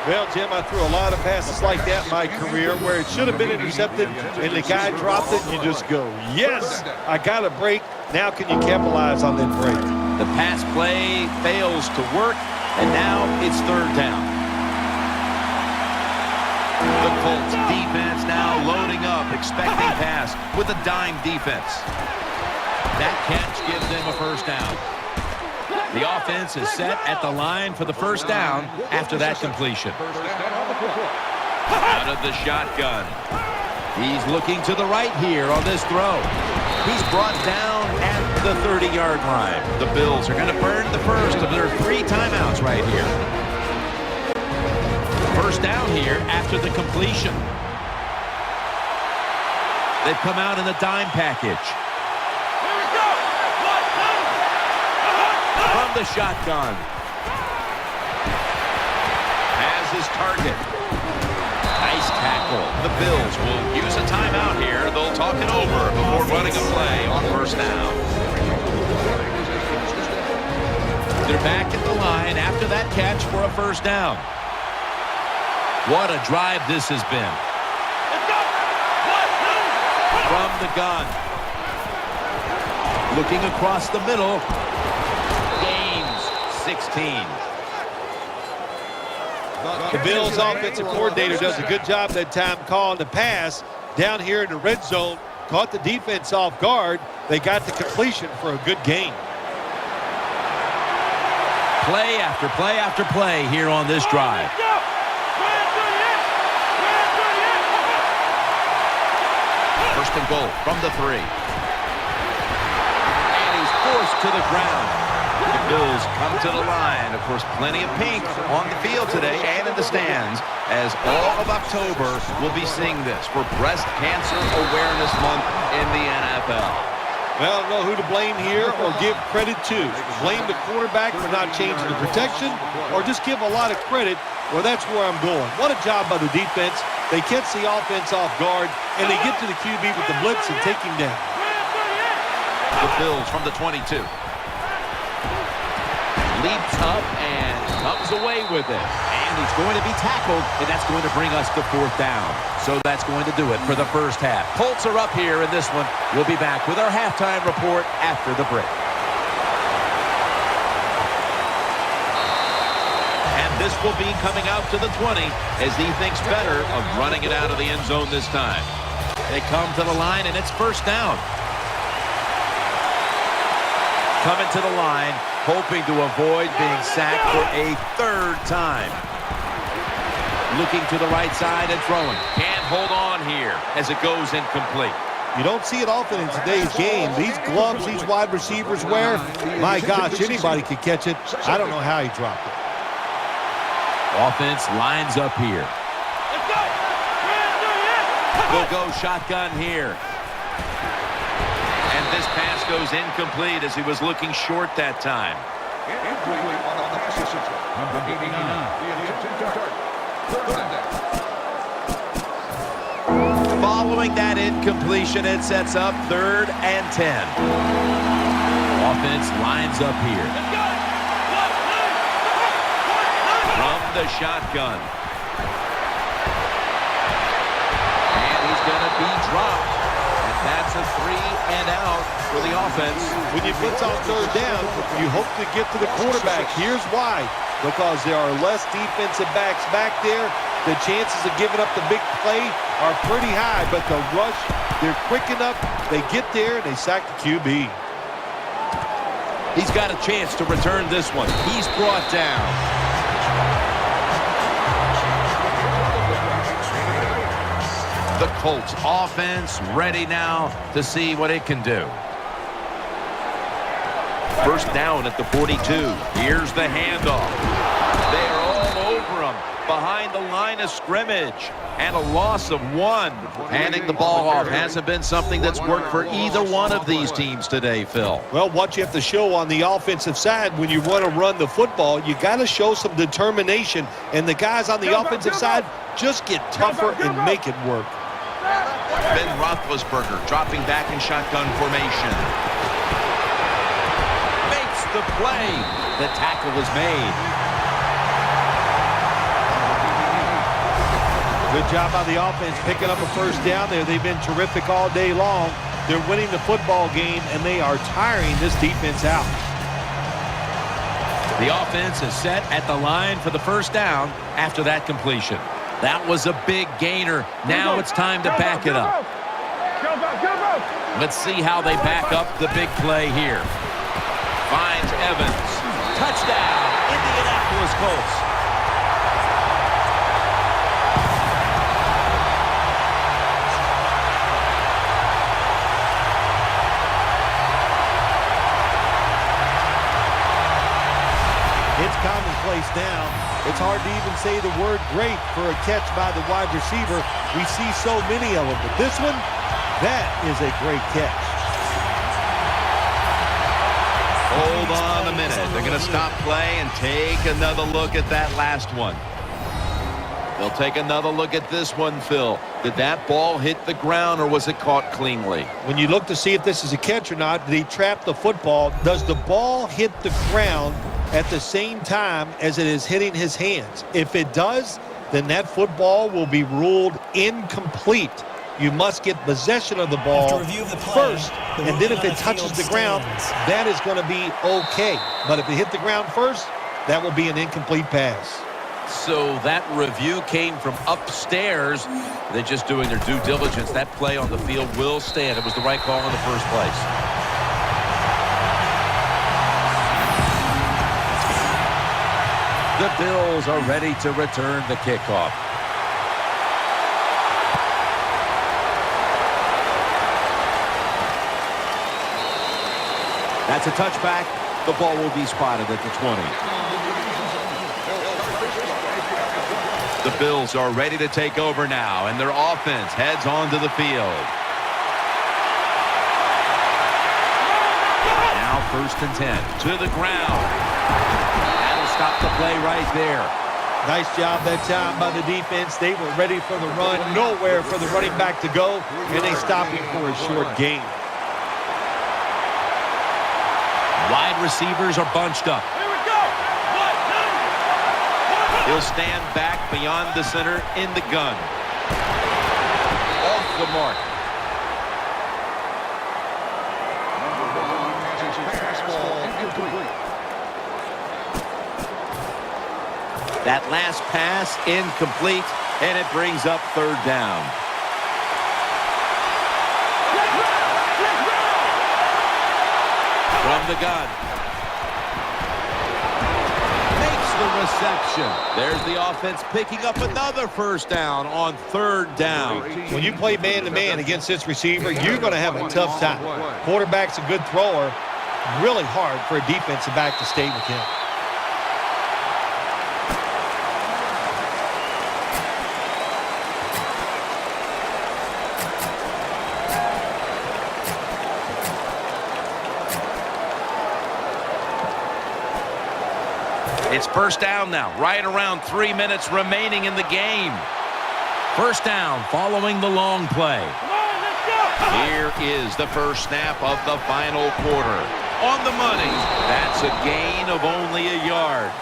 Well, Jim, I threw a lot of passes like that in my career where it should have been intercepted, and the guy dropped it, and you just go, yes, I got a break. Now can you capitalize on that break? The pass play fails to work, and now it's 3rd down. The Colts defense now loading up, expecting pass with a dime defense. That catch gives them a 1st down. The offense is set at the line for the 1st down after that completion. Out of the shotgun. He's looking to the right here on this throw. He's brought down at the 30-yard line. The Bills are going to burn the first of their 3 timeouts right here. 1st down here after the completion. They've come out in the dime package. From the shotgun. Has his target. Nice tackle. The Bills will use a timeout here. They'll talk it over before running a play on 1st down. They're back at the line after that catch for a 1st down. What a drive this has been. From the gun. Looking across the middle. Gains 16. The Bills offensive coordinator does a good job that time calling the pass down here in the red zone. Caught the defense off guard. They got the completion for a good gain. Play after play after play here on this drive. 1st and goal from the 3. And he's forced to the ground. The Bills come to the line. Of course, plenty of pink on the field today and in the stands, as all of October will be seeing this for Breast Cancer Awareness Month in the NFL. Well, I don't know who to blame here or give credit to. Blame the quarterback for not changing the protection, or just give a lot of credit. Well, that's where I'm going. What a job by the defense. They catch the offense off guard, and they get to the QB with the blitz and take him down. The Bills from the 22. Leaps up and comes away with it. And he's going to be tackled, and that's going to bring us to 4th down. So that's going to do it for the 1st half. Colts are up here in this one. We'll be back with our halftime report after the break. And this will be coming out to the 20 as he thinks better of running it out of the end zone this time. They come to the line, and it's 1st down. Coming to the line, hoping to avoid being sacked for a 3rd time. Looking to the right side and throwing. Can't hold on here as it goes incomplete. You don't see it often in today's game. These gloves these wide receivers wear, my gosh, anybody could catch it. I don't know how he dropped it. Offense lines up here. We'll go shotgun here. And this pass goes incomplete as he was looking short that time. Incomplete on the pass attempt. Number 89. The intended target. Third down. Following that incompletion, it sets up 3rd and 10. Offense lines up here. From the shotgun. And he's going to be dropped. And that's a 3 and out for the offense. When you blitz on 3rd down, you hope to get to the quarterback. Here's why. Because there are less defensive backs back there. The chances of giving up the big play are pretty high, but the rush, they're quick enough. They get there, and they sack the QB. He's got a chance to return this one. He's brought down. The Colts offense ready now to see what it can do. First down at the 42. Here's the handoff. They are all over him behind the line of scrimmage. And a loss of 1. Handing the ball off hasn't been something that's worked for either one of these teams today, Phil. Well, what you have to show on the offensive side when you want to run the football, you got to show some determination. And the guys on the offensive side just get tougher and make it work. Ben Roethlisberger dropping back in shotgun formation. Makes the play. The tackle was made. Good job by the offense picking up a first down there. They've been terrific all day long. They're winning the football game, and they are tiring this defense out. The offense is set at the line for the first down after that completion. That was a big gainer. Now it's time to back it up. Let's see how they back up the big play here. Finds Evans. Touchdown, Indianapolis Colts. It's commonplace now. It's hard to even say the word great for a catch by the wide receiver. We see so many of them, but this one, that is a great catch. Hold on a minute. They're going to stop play and take another look at that last one. They'll take another look at this one, Phil. Did that ball hit the ground or was it caught cleanly? When you look to see if this is a catch or not, did he trap the football? Does the ball hit the ground at the same time as it is hitting his hands? If it does, then that football will be ruled incomplete. You must get possession of the ball first, and then if it touches the ground, that is going to be okay. But if it hit the ground first, that will be an incomplete pass. So that review came from upstairs. They're just doing their due diligence. That play on the field will stand. It was the right call in the first place. The Bills are ready to return the kickoff. That's a touchback. The ball will be spotted at the 20. The Bills are ready to take over now, and their offense heads onto the field. Now 1st and 10 to the ground. That'll stop the play right there. Nice job that time by the defense. They were ready for the run. Nowhere for the running back to go, and they stopped him for a short gain. Wide receivers are bunched up. Here we go. He'll stand back beyond the center in the gun. Off the mark. That last pass incomplete, and it brings up 3rd down. From the gun. Makes the reception. There's the offense picking up another first down on 3rd down. When you play man-to-man against this receiver, you're going to have a tough time. Quarterback's a good thrower. Really hard for a defensive back to stay with him. It's first down now, right around 3 minutes remaining in the game. First down following the long play. Here is the first snap of the final quarter. On the money. That's a gain of only a yard.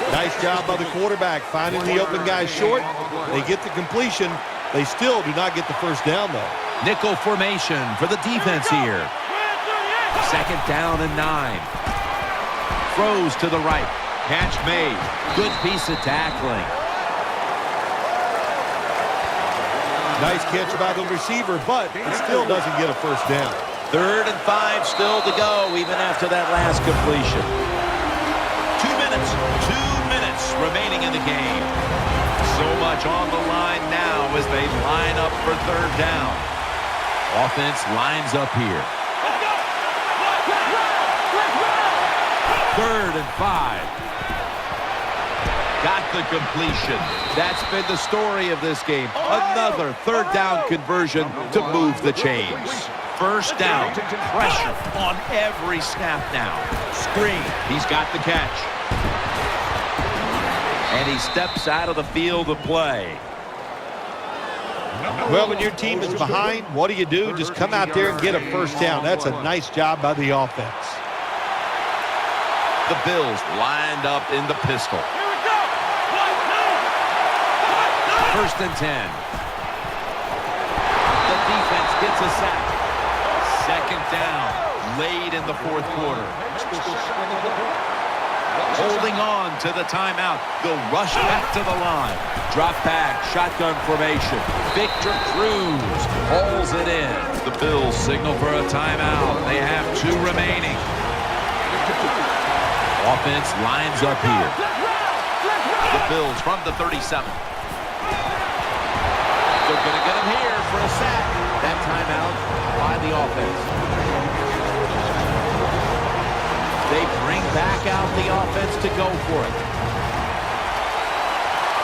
Nice job by the quarterback finding the open guy short. They get the completion. They still do not get the first down, though. Nickel formation for the defense here. Second down and 9. Throws to the right. Catch made. Good piece of tackling. Nice catch by the receiver, but it still doesn't get a first down. 3rd and 5 still to go, even after that last completion. 2 minutes remaining in the game. So much on the line now as they line up for 3rd down. Offense lines up here. 3rd and 5. Got the completion. That's been the story of this game. Another 3rd down conversion to move the chains. First down. Pressure on every snap now. Screen. He's got the catch. And he steps out of the field of play. Well, when your team is behind, what do? Just come out there and get a first down. That's a nice job by the offense. The Bills lined up in the pistol. First and 10. The defense gets a sack. Second down, late in the 4th quarter. Holding on to the timeout. They'll rush back to the line. Drop back, shotgun formation. Victor Cruz hauls it in. The Bills signal for a timeout. They have 2 remaining. Offense lines up here. The Bills from the 37. They're going to get him here for a sack. That timeout by the offense. They bring back out the offense to go for it.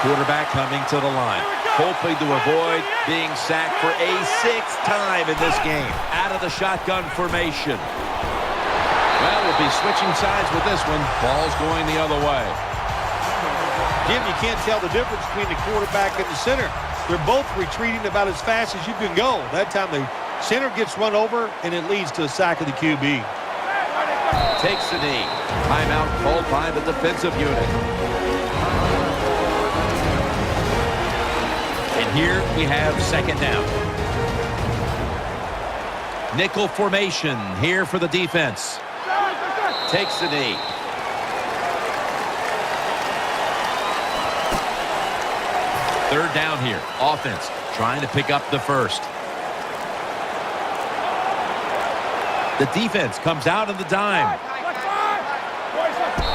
Quarterback coming to the line, hoping to avoid being sacked for a 6th time in this game. Out of the shotgun formation. Well, we'll be switching sides with this one. Ball's going the other way. Jim, you can't tell the difference between the quarterback and the center. They're both retreating about as fast as you can go. That time the center gets run over, and it leads to a sack of the QB. Takes the knee. Timeout called by the defensive unit. And here we have second down. Nickel formation here for the defense. Takes the knee. Third down here. Offense trying to pick up the first. The defense comes out in the dime.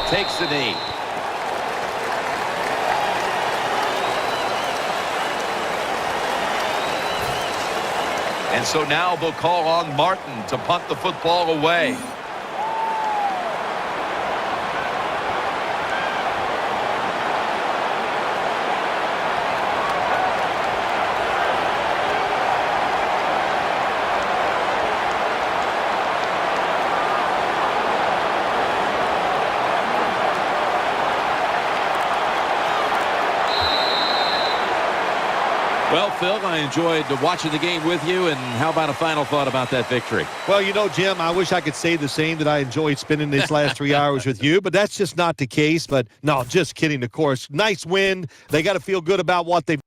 Takes the knee. And so now they'll call on Martin to punt the football away. Well, Phil, I enjoyed watching the game with you, and how about a final thought about that victory? Well, you know, Jim, I wish I could say the same, that I enjoyed spending these last 3 hours with you, but that's just not the case. But, no, just kidding, of course. Nice win. They got to feel good about what they've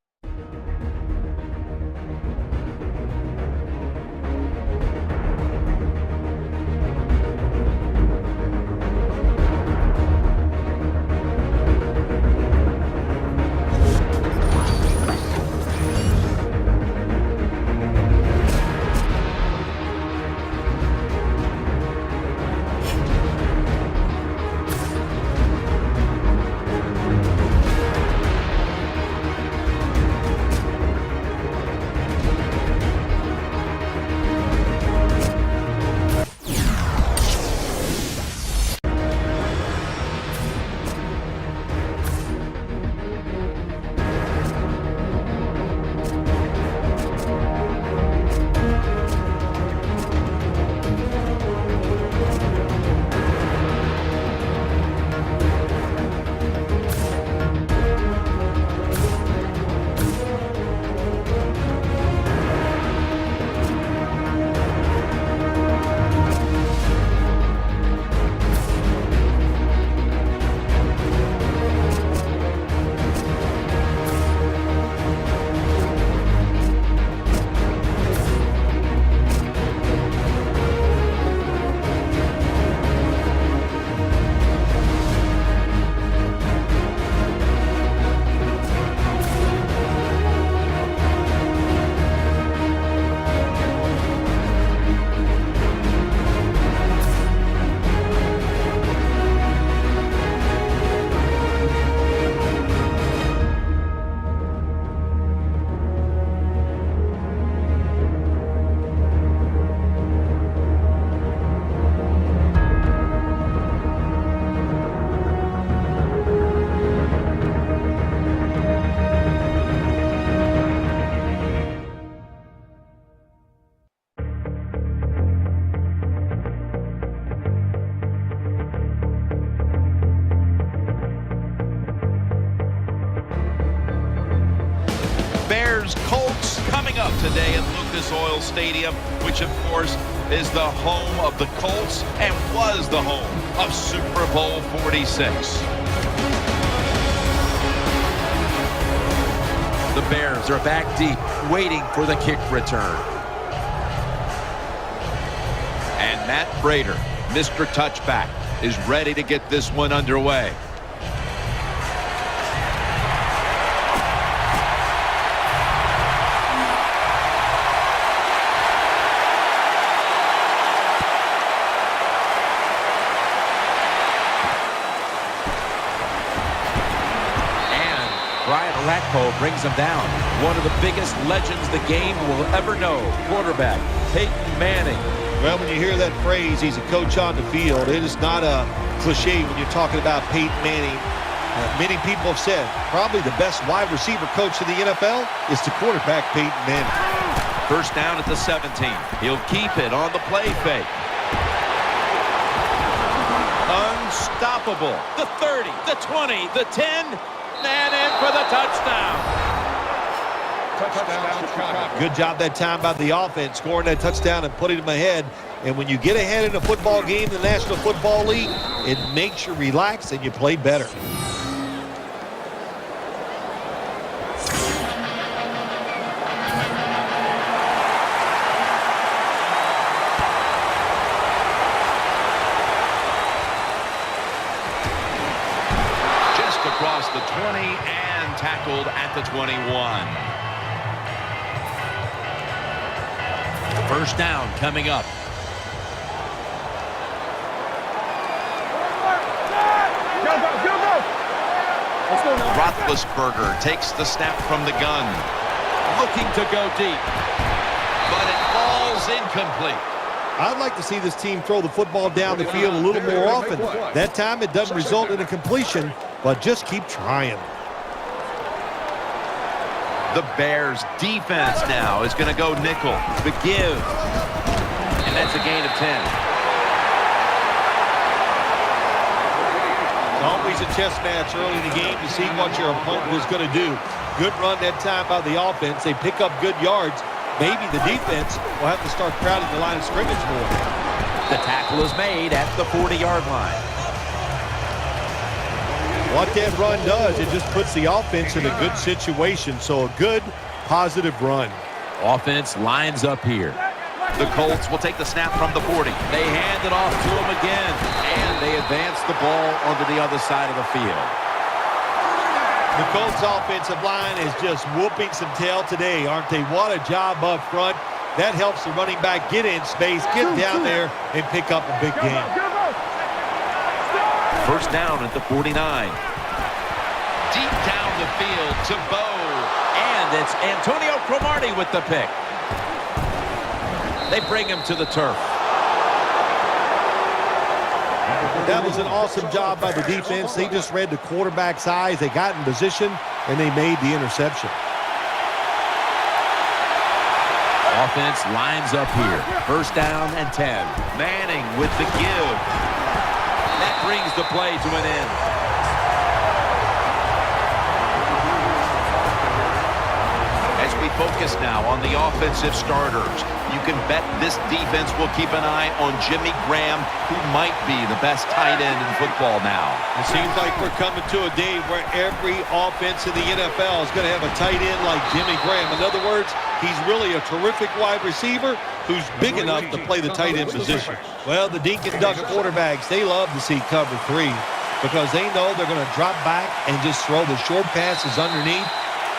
Bears-Colts coming up today at Lucas Oil Stadium, which, of course, is the home of the Colts and was the home of Super Bowl 46. The Bears are back deep, waiting for the kick return. And Matt Prater, Mr. Touchback, is ready to get this one underway. Rakpo brings him down. One of the biggest legends the game will ever know. Quarterback Peyton Manning. Well, when you hear that phrase, he's a coach on the field, it is not a cliche when you're talking about Peyton Manning. Many people have said probably the best wide receiver coach in the NFL is the quarterback Peyton Manning. First down at the 17. He'll keep it on the play fake. Unstoppable. The 30, the 20, the 10. And in for the touchdown. Touchdown, Chicago. Good job that time by the offense, scoring that touchdown and putting them ahead. And when you get ahead in a football game, the National Football League, it makes you relax and you play better. Across the 20 and tackled at the 21. First down coming up. Roethlisberger takes the snap from the gun, looking to go deep, but it falls incomplete. I'd like to see this team throw the football down the field a little more often. That time it doesn't result in a completion, but just keep trying. The Bears defense now is going to go nickel. The give. And that's a gain of 10. It's always a chess match early in the game to see what your opponent is going to do. Good run that time by the offense. They pick up good yards. Maybe the defense will have to start crowding the line of scrimmage more. The tackle is made at the 40-yard line. What that run does, it just puts the offense in a good situation. So a good, positive run. Offense lines up here. The Colts will take the snap from the 40. They hand it off to him again, and they advance the ball onto the other side of the field. The Colts offensive line is just whooping some tail today, aren't they? What a job up front. That helps the running back get in space, get down there, and pick up a big game. First down at the 49. Deep down the field to Bo. And it's Antonio Cromartie with the pick. They bring him to the turf. That was an awesome job by the defense. They just read the quarterback's eyes. They got in position, and they made the interception. Offense lines up here. First down and 10. Manning with the give. That brings the play to an end. As we focus now on the offensive starters, you can bet this defense will keep an eye on Jimmy Graham, who might be the best tight end in football now. It seems like we're coming to a day where every offense in the NFL is going to have a tight end like Jimmy Graham. In other words, he's really a terrific wide receiver who's big enough to play the tight end position. Well, the Dink and Duck quarterbacks, they love to see cover 3 because they know they're going to drop back and just throw the short passes underneath.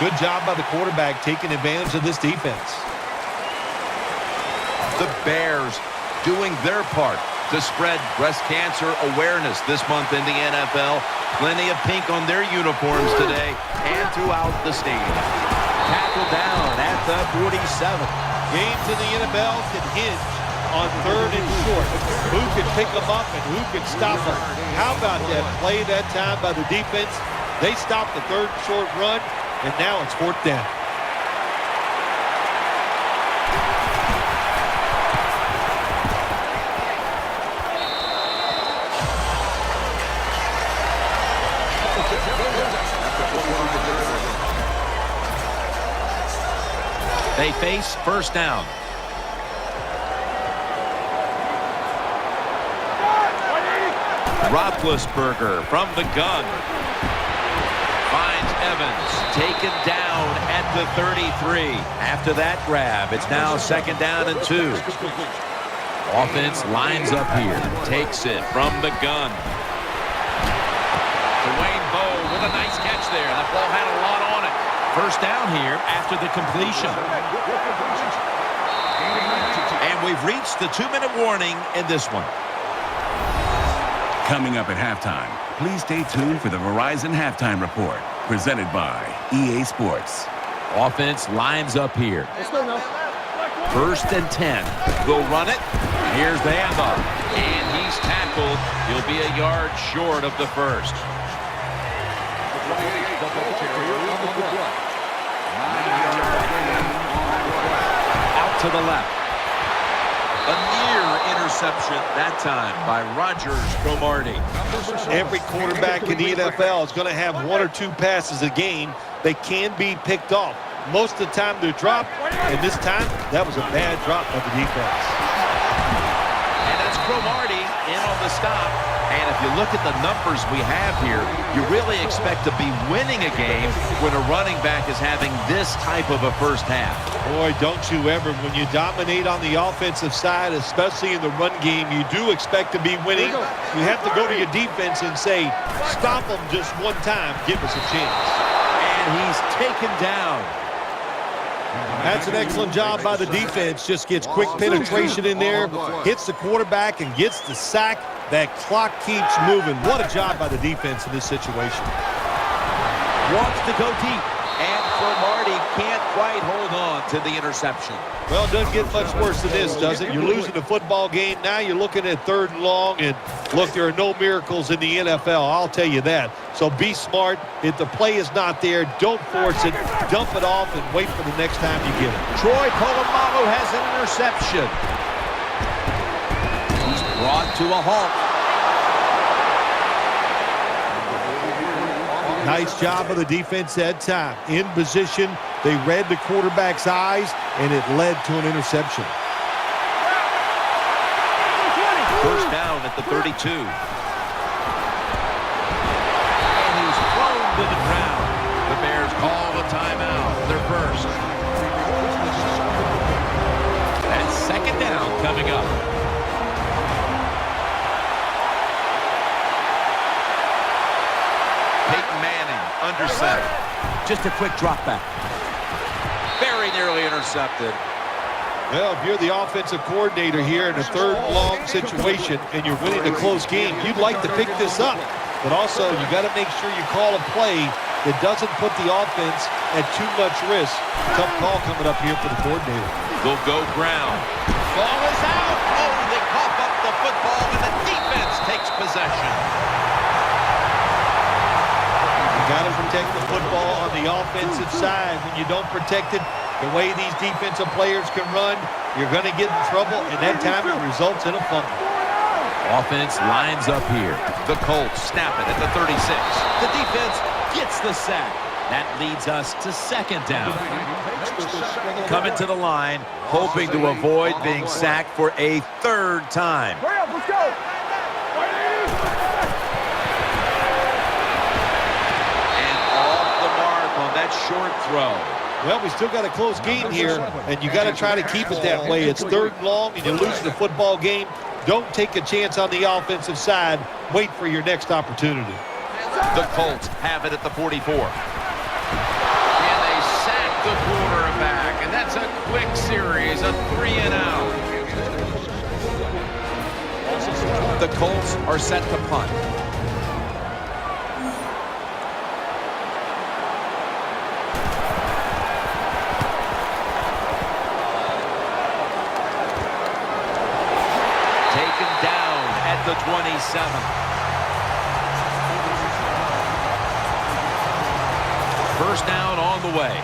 Good job by the quarterback taking advantage of this defense. The Bears doing their part to spread breast cancer awareness this month in the NFL. Plenty of pink on their uniforms today and throughout the stadium. Tackle down at the 47. Games in the NFL can hinge on third and short. Who can pick them up and who can stop them? How about that play that time by the defense? They stopped the third and short run, and now it's fourth down. They face first down. Roethlisberger from the gun. Finds Evans, taken down at the 33. After that grab, it's now second down and 2. Offense lines up here, takes it from the gun. Dwayne Bowe with a nice catch there. That ball had a lot on it. First down here after the completion. And we've reached the 2-minute warning in this one. Coming up at halftime, please stay tuned for the Verizon Halftime Report, presented by EA Sports. Offense lines up here. Let's go now. First and 10. They'll run it. Here's the handoff. And he's tackled. He'll be a yard short of the first. Out to the left. A near interception that time by Rodgers Cromartie. Every quarterback in the NFL is going to have 1 or 2 passes a game that can be picked off. Most of the time they're dropped, and this time that was a bad drop by the defense. And that's Cromartie in on the stop. And if you look at the numbers we have here, you really expect to be winning a game when a running back is having this type of a first half. Boy, don't you ever, when you dominate on the offensive side, especially in the run game, you do expect to be winning. You have to go to your defense and say, stop them just one time, give us a chance. And he's taken down. That's an excellent job by the defense. Just gets quick penetration in there, hits the quarterback, and gets the sack. That clock keeps moving. What a job by the defense in this situation. Wants to go deep. And Cromartie can't quite hold on to the interception. Well, it doesn't get much worse than this, does it? You're losing the football game. Now you're looking at 3rd and long. And, look, there are no miracles in the NFL. I'll tell you that. So be smart. If the play is not there, don't force it. Dump it off and wait for the next time you get it. Troy Polamalu has an interception. He's brought to a halt. Nice job of the defense that time. In position, they read the quarterback's eyes, and it led to an interception. First down at the 32. And he's thrown to the ground. The Bears call the timeout. Their first. And second down coming up. Under center. Just a quick drop back. Very nearly intercepted. Well, if you're the offensive coordinator here in a 3rd and long situation and you're winning a close game, you'd like to pick this up. But also, you got to make sure you call a play that doesn't put the offense at too much risk. Tough call coming up here for the coordinator. They'll go ground. Ball is out. Oh, they cough up the football and the defense takes possession. Got to protect the football on the offensive side. When you don't protect it, the way these defensive players can run, you're going to get in trouble, and that time it results in a fumble. Offense lines up here. The Colts snap it at the 36. The defense gets the sack. That leads us to second down. Coming to the line, hoping to avoid being sacked for a 3rd time. Hurry up, let's go. That short throw. Well, we still got a close game here, and you got to try to keep it that way. It's 3rd and long, and you're losing the football game. Don't take a chance on the offensive side. Wait for your next opportunity. The Colts have it at the 44. And they sack the quarterback, and that's a quick series, a 3-and-out. The Colts are set to punt. The 27. First down on the way.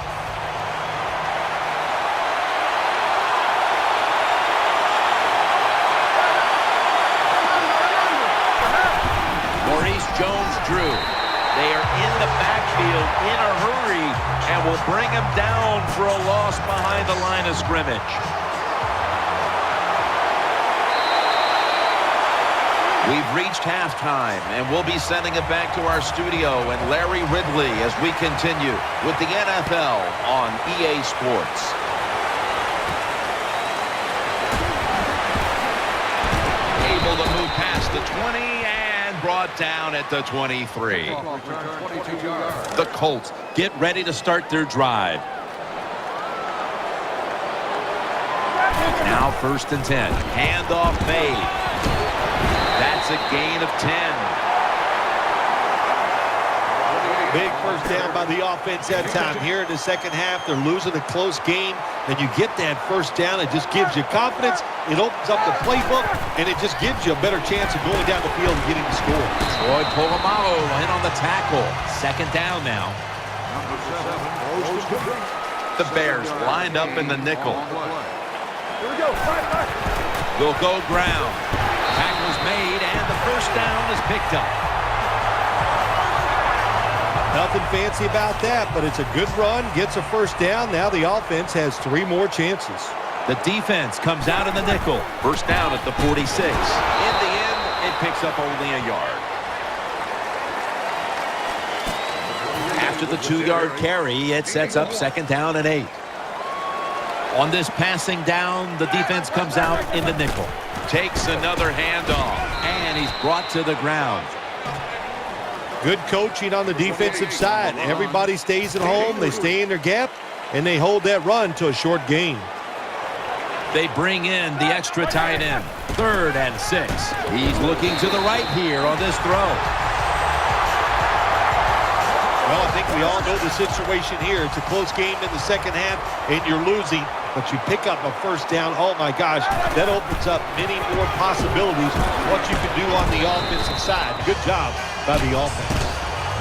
Maurice Jones-Drew. They are in the backfield in a hurry and will bring him down for a loss behind the line of scrimmage. We've reached halftime, and we'll be sending it back to our studio and Larry Ridley as we continue with the NFL on EA Sports. Able to move past the 20 and brought down at the 23. The Colts get ready to start their drive. Now 1st and 10. Handoff made. That's a gain of 10. Big first down by the offense that time. Here in the second half, they're losing a close game. And you get that first down, it just gives you confidence. It opens up the playbook, and it just gives you a better chance of going down the field and getting the score. Troy Polamalu in on the tackle. 2nd down now. The Bears lined up in the nickel. They'll go ground. Tackle's made, and the first down is picked up. Nothing fancy about that, but it's a good run, gets a first down. Now the offense has 3 more chances. The defense comes out in the nickel. First down at the 46. In the end, it picks up only a yard. After the 2-yard carry, it sets up 2nd down and 8. On this passing down, the defense comes out in the nickel. Takes another handoff, and he's brought to the ground. Good coaching on the defensive side. Everybody stays at home. They stay in their gap, and they hold that run to a short gain. They bring in the extra tight end. 3rd and 6. He's looking to the right here on this throw. Well, I think we all know the situation here. It's a close game in the second half, and you're losing, but you pick up a first down. Oh, my gosh, that opens up many more possibilities what you can do on the offensive side. Good job by the offense.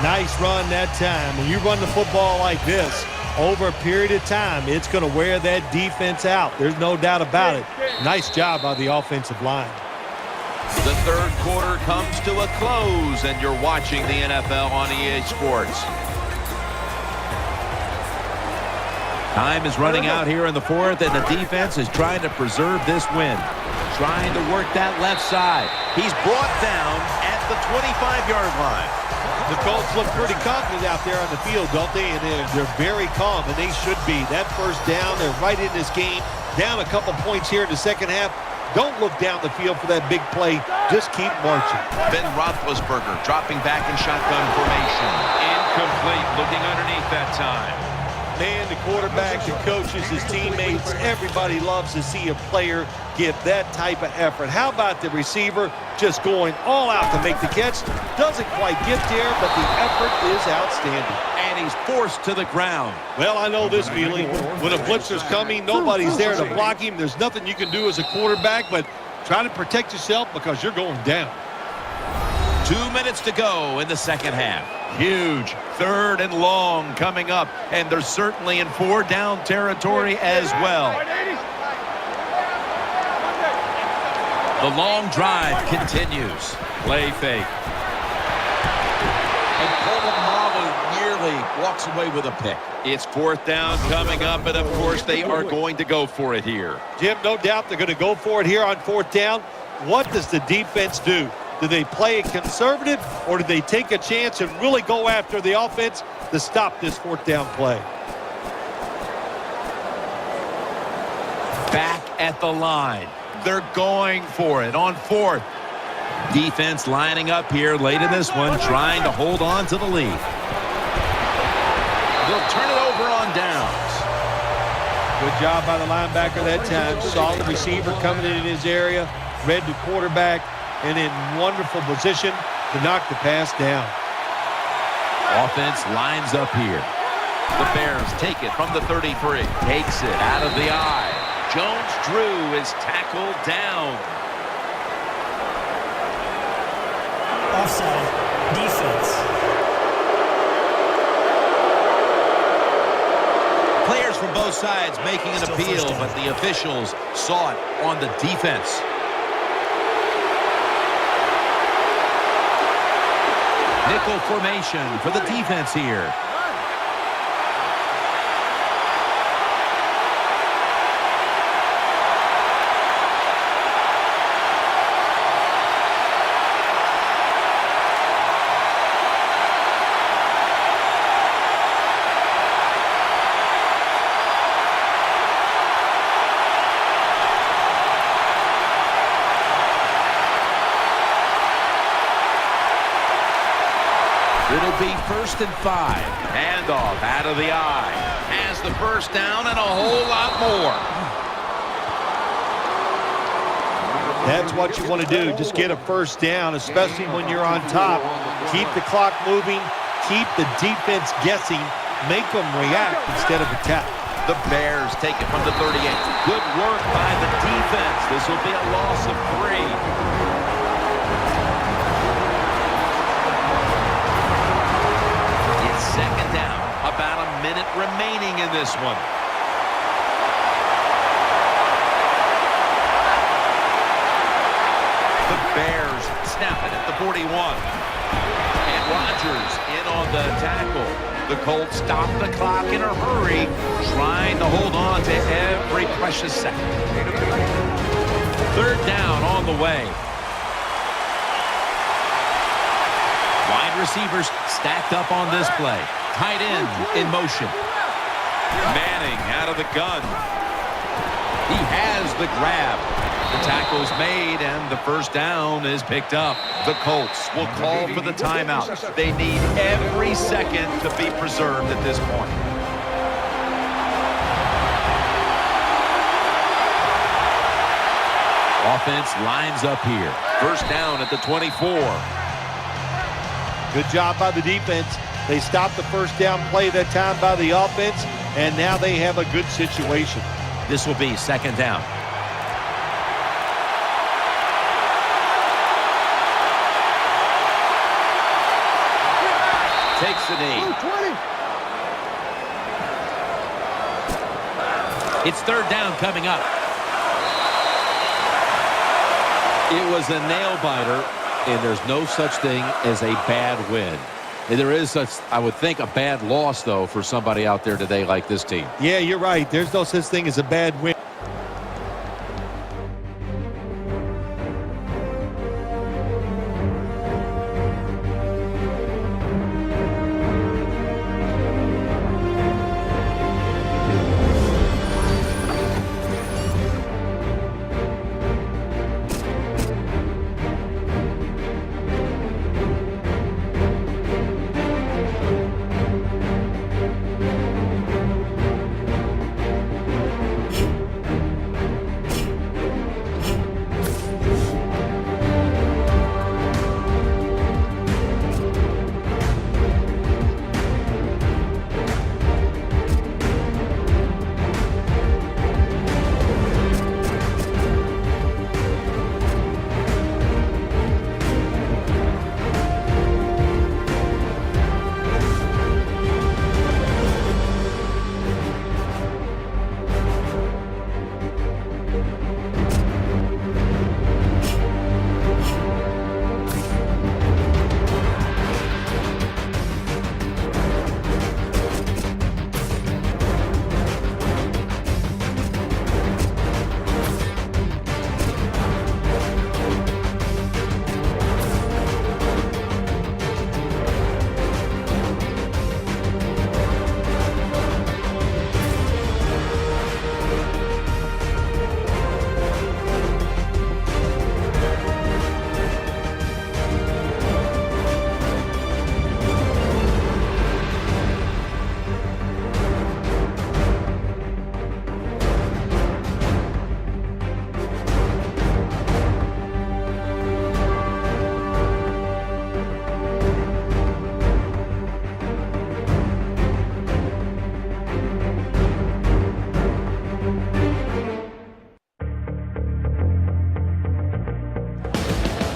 Nice run that time. When you run the football like this, over a period of time, it's going to wear that defense out. There's no doubt about it. Nice job by the offensive line. The 3rd quarter comes to a close, and you're watching the NFL on EA Sports. Time is running out here in the 4th, and the defense is trying to preserve this win. Trying to work that left side. He's brought down at the 25-yard line. The Colts look pretty confident out there on the field, don't they? And they're very calm, and they should be. That first down, they're right in this game. Down a couple points here in the second half. Don't look down the field for that big play. Just keep marching. Ben Roethlisberger dropping back in shotgun formation. Incomplete, looking underneath that time. Man, the quarterback, the coaches, his teammates, everybody loves to see a player give that type of effort. How about the receiver just going all out to make the catch? Doesn't quite get there, but the effort is outstanding. And he's forced to the ground. Well, I know this feeling. When a blitzer's coming, nobody's there to block him. There's nothing you can do as a quarterback, but try to protect yourself because you're going down. 2 minutes to go in the second half. Huge 3rd and long coming up, and they're certainly in 4-down territory as well. The long drive continues. Play fake. And Polamalu nearly walks away with a pick. It's 4th down coming up, and of course they are going to go for it here. Jim, no doubt they're going to go for it here on 4th down. What does the defense do? Do they play it conservative, or do they take a chance and really go after the offense to stop this 4th down play? Back at the line. They're going for it on 4th. Defense lining up here late in this one, trying to hold on to the lead. They'll turn it over on downs. Good job by the linebacker that time. Saw the receiver coming in his area, read the quarterback, and in wonderful position to knock the pass down. Offense lines up here. The Bears take it from the 33. Takes it out of the eye. Jones-Drew is tackled down. Offside. Defense. Players from both sides making an appeal, but the officials saw it on the defense. Nickel formation for the defense here. 1st and 5. Handoff out of the eye. Has the first down and a whole lot more. That's what you want to do. Just get a first down, especially when you're on top. Keep the clock moving. Keep the defense guessing. Make them react instead of attack. The Bears take it from the 38. Good work by the defense. This will be a loss of 3. It's 2nd down. About a minute remaining in this one. The Bears snap it at the 41. And Rodgers in on the tackle. The Colts stop the clock in a hurry, trying to hold on to every precious second. 3rd down on the way. Wide receivers stacked up on this play. Tight end in motion. Manning out of the gun. He has the grab. The tackle's made, and the first down is picked up. The Colts will call for the timeout. They need every second to be preserved at this point. Offense lines up here. First down at the 24. Good job by the defense. They stopped the first down play that time by the offense, and now they have a good situation. This will be 2nd down. Takes the knee. It's 3rd down coming up. It was a nail-biter, and there's no such thing as a bad win. And there is such, I would think, a bad loss, though, for somebody out there today like this team. Yeah, you're right. There's no such thing as a bad win.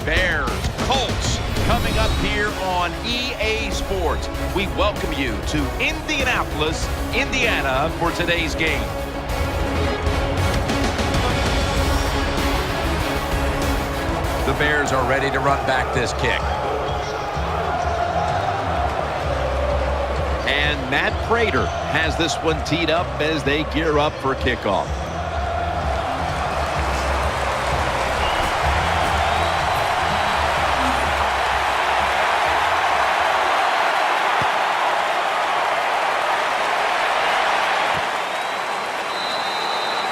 Bears-Colts coming up here on EA Sports. We welcome you to Indianapolis, Indiana for today's game. The Bears are ready to run back this kick. And Matt Prater has this one teed up as they gear up for kickoff.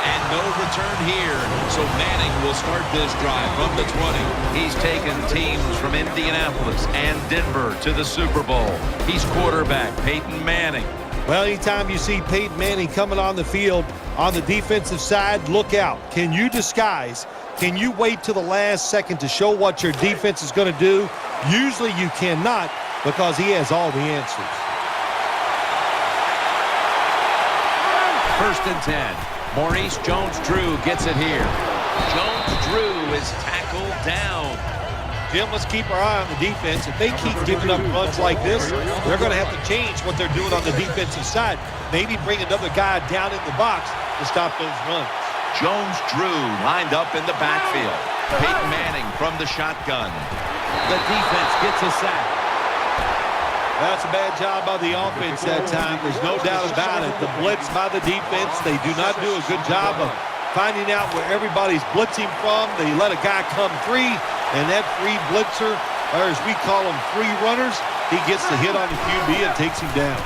And no return here. So Manning will start this drive from the 20. He's taken teams from Indianapolis and Denver to the Super Bowl. He's quarterback Peyton Manning. Well, anytime you see Peyton Manning coming on the field on the defensive side, look out. Can you disguise? Can you wait to the last second to show what your defense is going to do? Usually you cannot, because he has all the answers. 1st and 10. Maurice Jones-Drew gets it here. Jones-Drew is tackled down. Jim, let's keep our eye on the defense. If they keep giving up runs like this, they're going to have to change what they're doing on the defensive side. Maybe bring another guy down in the box to stop those runs. Jones-Drew lined up in the backfield. Peyton Manning from the shotgun. The defense gets a sack. That's a bad job by the offense that time. There's no doubt about it. The blitz by the defense, they do not do a good job of finding out where everybody's blitzing from. They let a guy come free, and that free blitzer, or as we call them, free runners, he gets the hit on the QB and takes him down.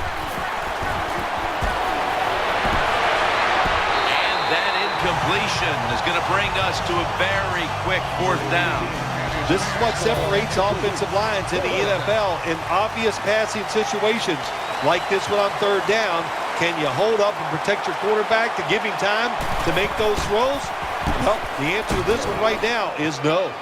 And that incompletion is going to bring us to a very quick 4th down. This is what separates offensive lines in the NFL. In obvious passing situations like this one on 3rd down, can you hold up and protect your quarterback to give him time to make those throws? Well, the answer to this one right now is no.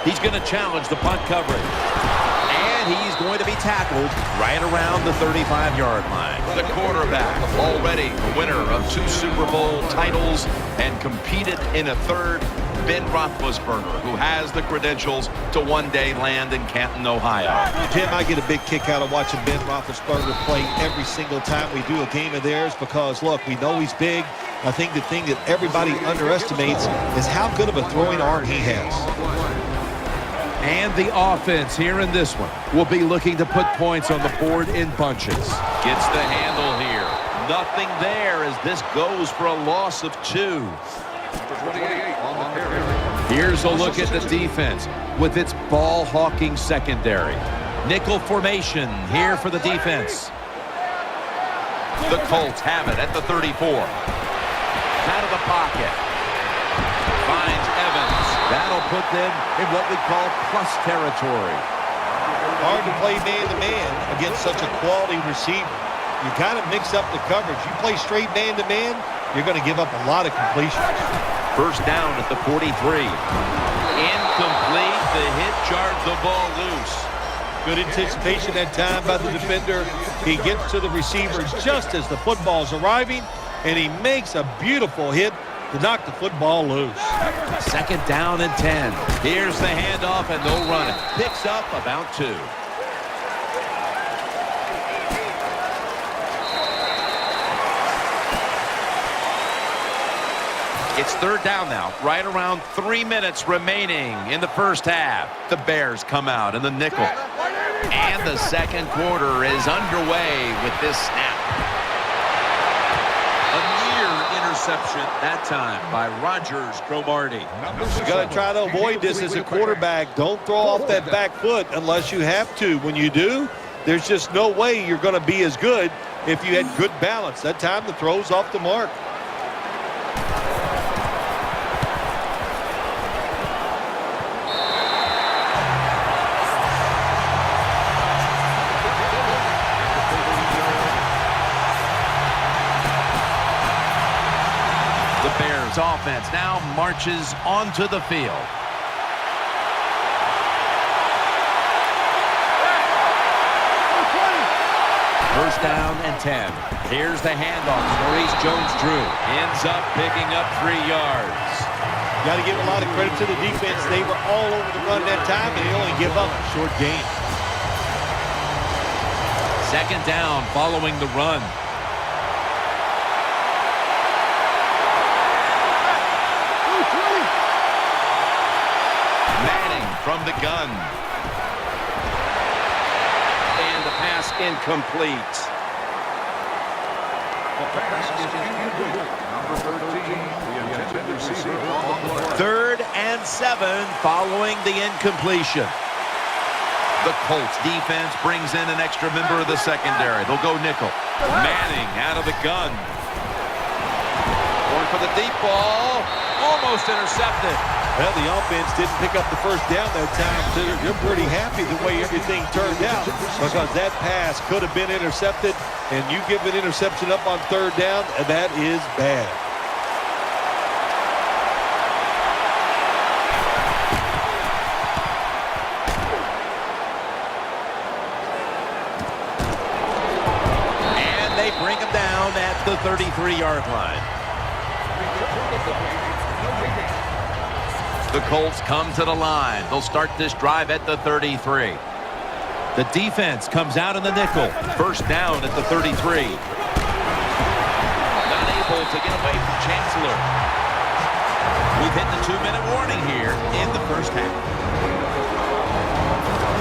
He's going to challenge the punt coverage. And he's going to be tackled right around the 35-yard line. The quarterback, already the winner of 2 Super Bowl titles and competed in a 3rd, Ben Roethlisberger, who has the credentials to one day land in Canton, Ohio. Jim, I get a big kick out of watching Ben Roethlisberger play every single time we do a game of theirs because, look, we know he's big. I think the thing that everybody underestimates is how good of a throwing arm he has. And the offense here in this one will be looking to put points on the board in bunches. Gets the handle here. Nothing there as this goes for a loss of 2. Here's a look at the defense with its ball-hawking secondary. Nickel formation here for the defense. The Colts have it at the 34. Out of the pocket. Finds Evans. That'll put them in what we call plus territory. Hard to play man-to-man against such a quality receiver. You kind of mix up the coverage. You play straight man-to-man, you're going to give up a lot of completions. 1st down at the 43. Incomplete. The hit jarred the ball loose. Good anticipation that time by the defender. He gets to the receiver just as the football's arriving, and he makes a beautiful hit to knock the football loose. 2nd down and 10. Here's the handoff, and they'll run it. Picks up about 2. It's 3rd down now, right around 3 minutes remaining in the 1st half. The Bears come out in the nickel. And the 2nd quarter is underway with this snap. A near interception that time by Rodgers Cromartie. You got to try to avoid this as a quarterback. Don't throw off that back foot unless you have to. When you do, there's just no way you're going to be as good if you had good balance. That time the throw's off the mark. Offense now marches onto the field. First down and 10. Here's the handoff. Maurice Jones-Drew ends up picking up 3 yards. Got to give a lot of credit to the defense. They were all over the run that time, and they only give up a short gain. 2nd down following the run. From the gun. And the pass incomplete. The pass is incomplete. Number 13, the intended receiver. 3rd and 7 following the incompletion. The Colts defense brings in an extra member of the secondary. They'll go nickel. Manning out of the gun. for the deep ball. Almost intercepted. Well, the offense didn't pick up the first down that time, so you're pretty happy the way everything turned out because that pass could have been intercepted, and you give an interception up on third down, and that is bad. And they bring him down at the 33-yard line. The Colts come to the line. They'll start this drive at the 33. The defense comes out in the nickel. First down at the 33. Not able to get away from Chancellor. We've hit the 2-minute warning here in the first half.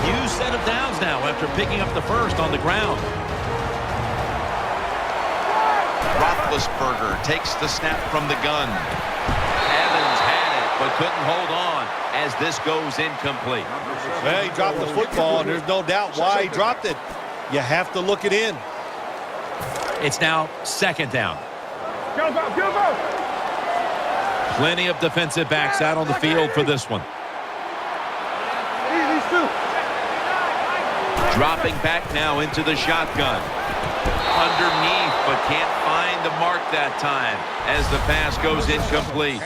New set of downs now after picking up the first on the ground. Roethlisberger takes the snap from the gun. Evans had it, but couldn't hold on as this goes incomplete. Well, he dropped the football, and there's no doubt why he dropped it. You have to look it in. It's now second down. Plenty of defensive backs out on the field for this one. Dropping back now into the shotgun. Underneath, but can't find the mark that time as the pass goes incomplete.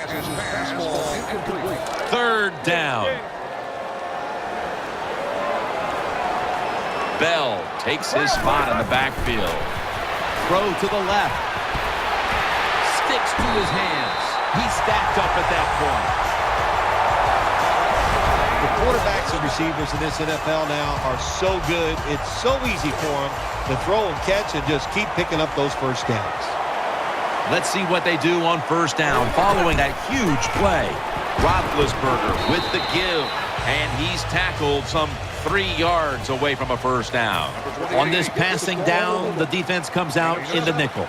Third down. Bell takes his spot in the backfield. Throw to the left. Sticks to his hands. He's stacked up at that point. The quarterbacks and receivers in this NFL now are so good. It's so easy for them to throw and catch and just keep picking up those first downs. Let's see what they do on first down following that huge play. Roethlisberger with the give, and he's tackled some 3 yards away from a first down. On this passing down, the defense comes out in the nickel.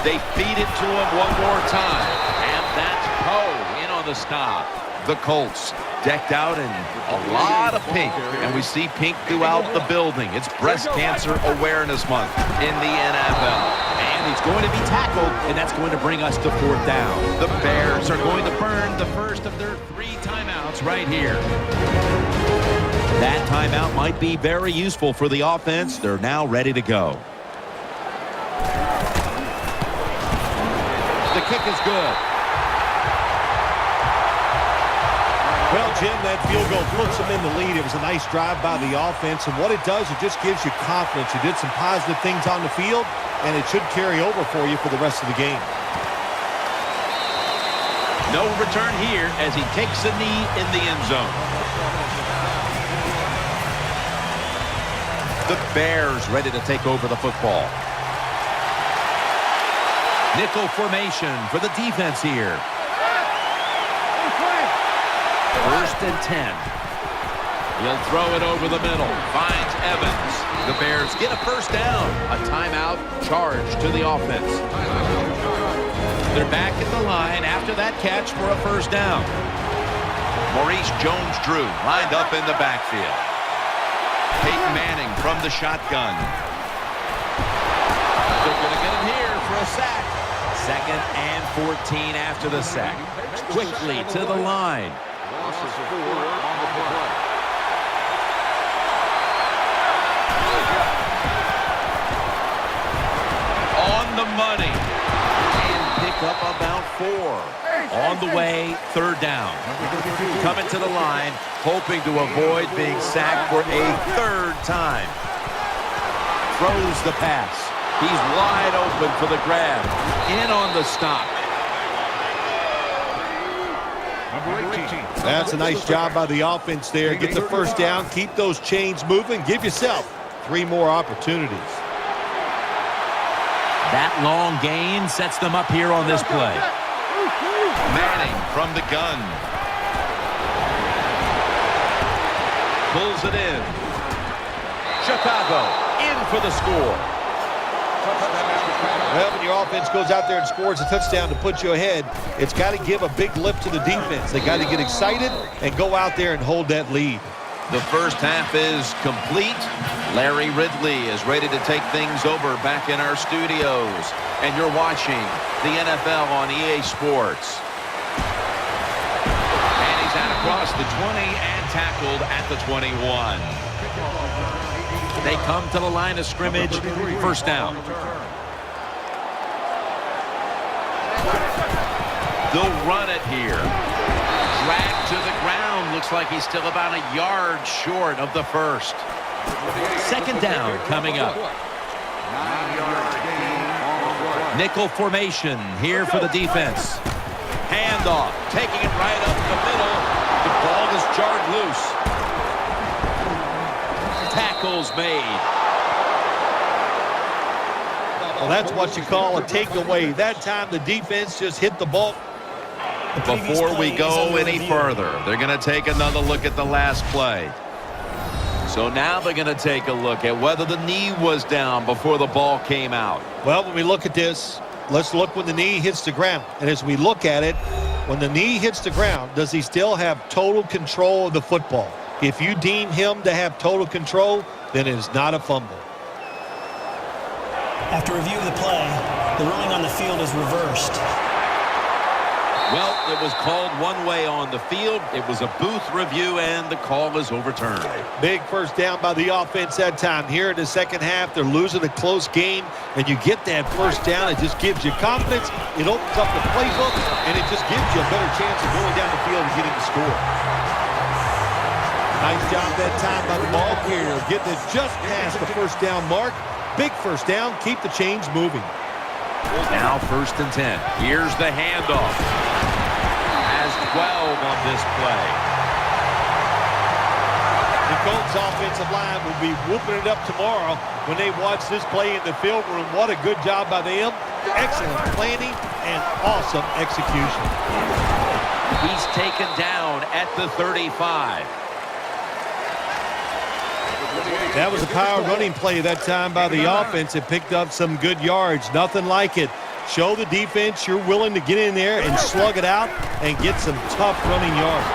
They feed it to him one more time, and that's Poe in on the stop. The Colts decked out in a lot of pink, and we see pink throughout the building. It's Breast Cancer Awareness Month in the NFL. And he's going to be tackled, and that's going to bring us to fourth down. The Bears are going to burn the first of their 3 timeouts right here. That timeout might be very useful for the offense. They're now ready to go. The kick is good. Well, Jim, that field goal puts them in the lead. It was a nice drive by the offense, and what it does, it just gives you confidence. You did some positive things on the field, and it should carry over for you for the rest of the game. No return here as he takes a knee in the end zone. The Bears ready to take over the football. Nickel formation for the defense here. First and 10. He'll throw it over the middle. Finds Evans. The Bears get a first down. A timeout charged to the offense. They're back at the line after that catch for a first down. Maurice Jones-Drew lined up in the backfield. Peyton Manning from the shotgun. They're going to get him here for a sack. Second and 14 after the sack. Quickly to the line. On the money. And pick up about 4. On the way, third down. Coming to the line, hoping to avoid being sacked for a third time. Throws the pass. He's wide open for the grab. In on the stop. That's a nice job by the offense there. Get the first down, keep those chains moving, give yourself 3 more opportunities. That long gain sets them up here on this play. Manning from the gun. Pulls it in. Chicago in for the score. Well, when your offense goes out there and scores a touchdown to put you ahead, it's got to give a big lift to the defense. They got to get excited and go out there and hold that lead. The first half is complete. Larry Ridley is ready to take things over back in our studios. And you're watching the NFL on EA Sports. And he's out across the 20 and tackled at the 21. They come to the line of scrimmage. First down. They'll run it here. Dragged to the ground. Looks like he's still about a yard short of the first. Second down coming up. Nickel formation here for the defense. Handoff, taking it right up the middle. The ball is jarred loose. Tackles made. Well, that's what you call a takeaway. That time the defense just hit the ball. Before we go any further, they're going to take another look at the last play. So now they're going to take a look at whether the knee was down before the ball came out. Well, when we look at this, let's look when the knee hits the ground. And as we look at it, when the knee hits the ground, does he still have total control of the football? If you deem him to have total control, then it is not a fumble. After review of the play, the ruling on the field is reversed. Well, it was called one way on the field. It was a booth review, and the call is overturned. Big first down by the offense that time. Here in the second half, they're losing a close game, and you get that first down. It just gives you confidence. It opens up the playbook, and it just gives you a better chance of going down the field and getting the score. Nice job that time by the ball carrier, getting it just past the first down mark. Big first down. Keep the chains moving. Now first and 10. Here's the handoff. Has 12 on this play. The Colts offensive line will be whooping it up tomorrow when they watch this play in the film room. What a good job by them. Excellent planning and awesome execution. He's taken down at the 35. That was a power running play that time by the offense. It picked up some good yards. Nothing like it. Show the defense you're willing to get in there and slug it out and get some tough running yards.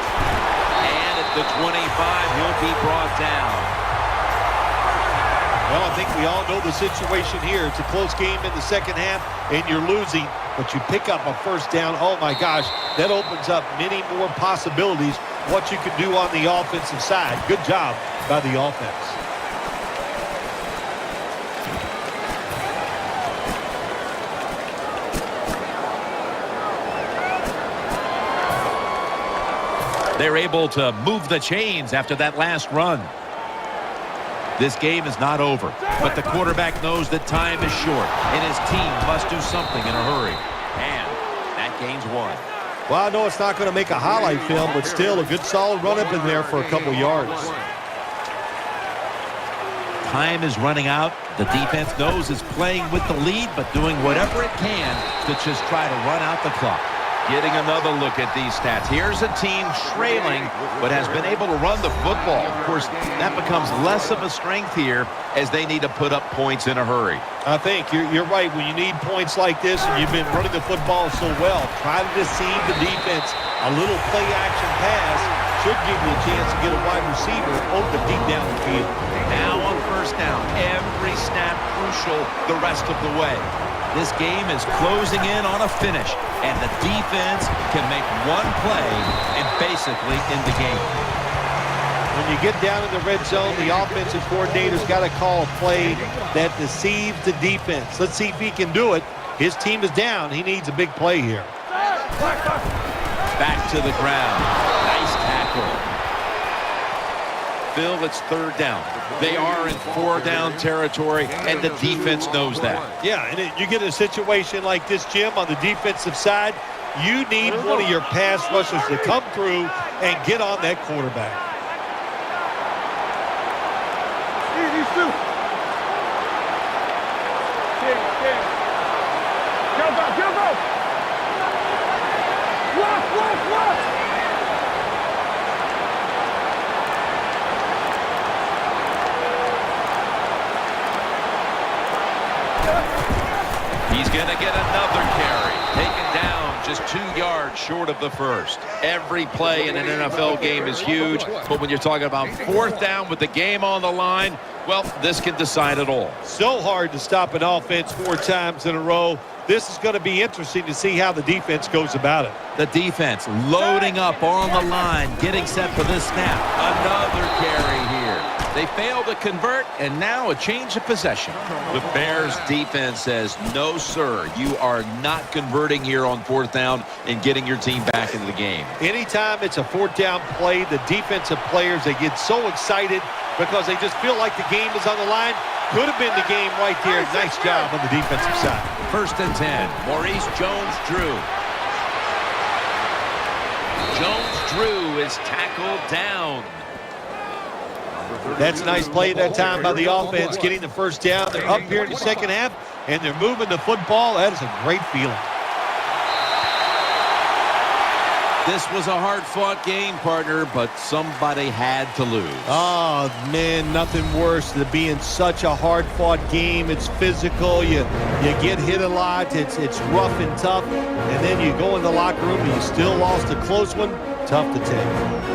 And at the 25, he'll be brought down. Well, I think we all know the situation here. It's a close game in the second half, and you're losing, but you pick up a first down. Oh, my gosh, that opens up many more possibilities what you can do on the offensive side. Good job by the offense. They're able to move the chains after that last run. This game is not over, but the quarterback knows that time is short, and his team must do something in a hurry. And that gains one. Well, I know it's not going to make a highlight film, but still a good solid run up in there for a couple yards. Time is running out. The defense knows it's playing with the lead, but doing whatever it can to just try to run out the clock. Getting another look at these stats. Here's a team trailing, but has been able to run the football. Of course, that becomes less of a strength here as they need to put up points in a hurry. I think you're right. When you need points like this and you've been running the football so well, try to deceive the defense. A little play-action pass should give you a chance to get a wide receiver open deep down the field. Now on first down, every snap crucial the rest of the way. This game is closing in on a finish, and the defense can make one play and basically end the game. When you get down in the red zone, the offensive coordinator's got to call a play that deceives the defense. Let's see if he can do it. His team is down. He needs a big play here. Back to the ground. Nice tackle. Bill, it's third down. They are in four-down territory, and the defense knows that. Yeah, and you get a situation like this, Jim, on the defensive side, you need one of your pass rushers to come through and get on that quarterback. He's going to get another carry. Taken down just 2 yards short of the first. Every play in an NFL game is huge, but when you're talking about fourth down with the game on the line, Well, this can decide it all. So hard to stop an offense 4 times in a row. This is going to be interesting to see how the defense goes about it. The defense loading up on the line, getting set for this snap. Another carry here. They fail to convert, and now a change of possession. The Bears defense says, no, sir, you are not converting here on 4th down and getting your team back into the game. Anytime it's a 4th down play, the defensive players, they get so excited because they just feel like the game is on the line. Could have been the game right there. Nice job on the defensive side. 1st and 10. Maurice Jones-Drew. Jones-Drew is tackled down. That's a nice play that time by the offense, getting the 1st down. They're up here in the 2nd half, and they're moving the football. That is a great feeling. This was a hard-fought game, partner, but somebody had to lose. Oh, man, nothing worse than being such a hard-fought game. It's physical. You get hit a lot. It's rough and tough. And then you go in the locker room and you still lost a close one. Tough to take.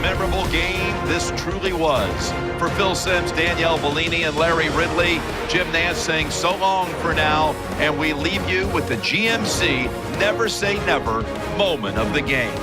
Memorable game this truly was. For Phil Simms, Danielle Bellini, and Larry Ridley, Jim Nance saying so long for now, and we leave you with the GMC Never Say Never moment of the game.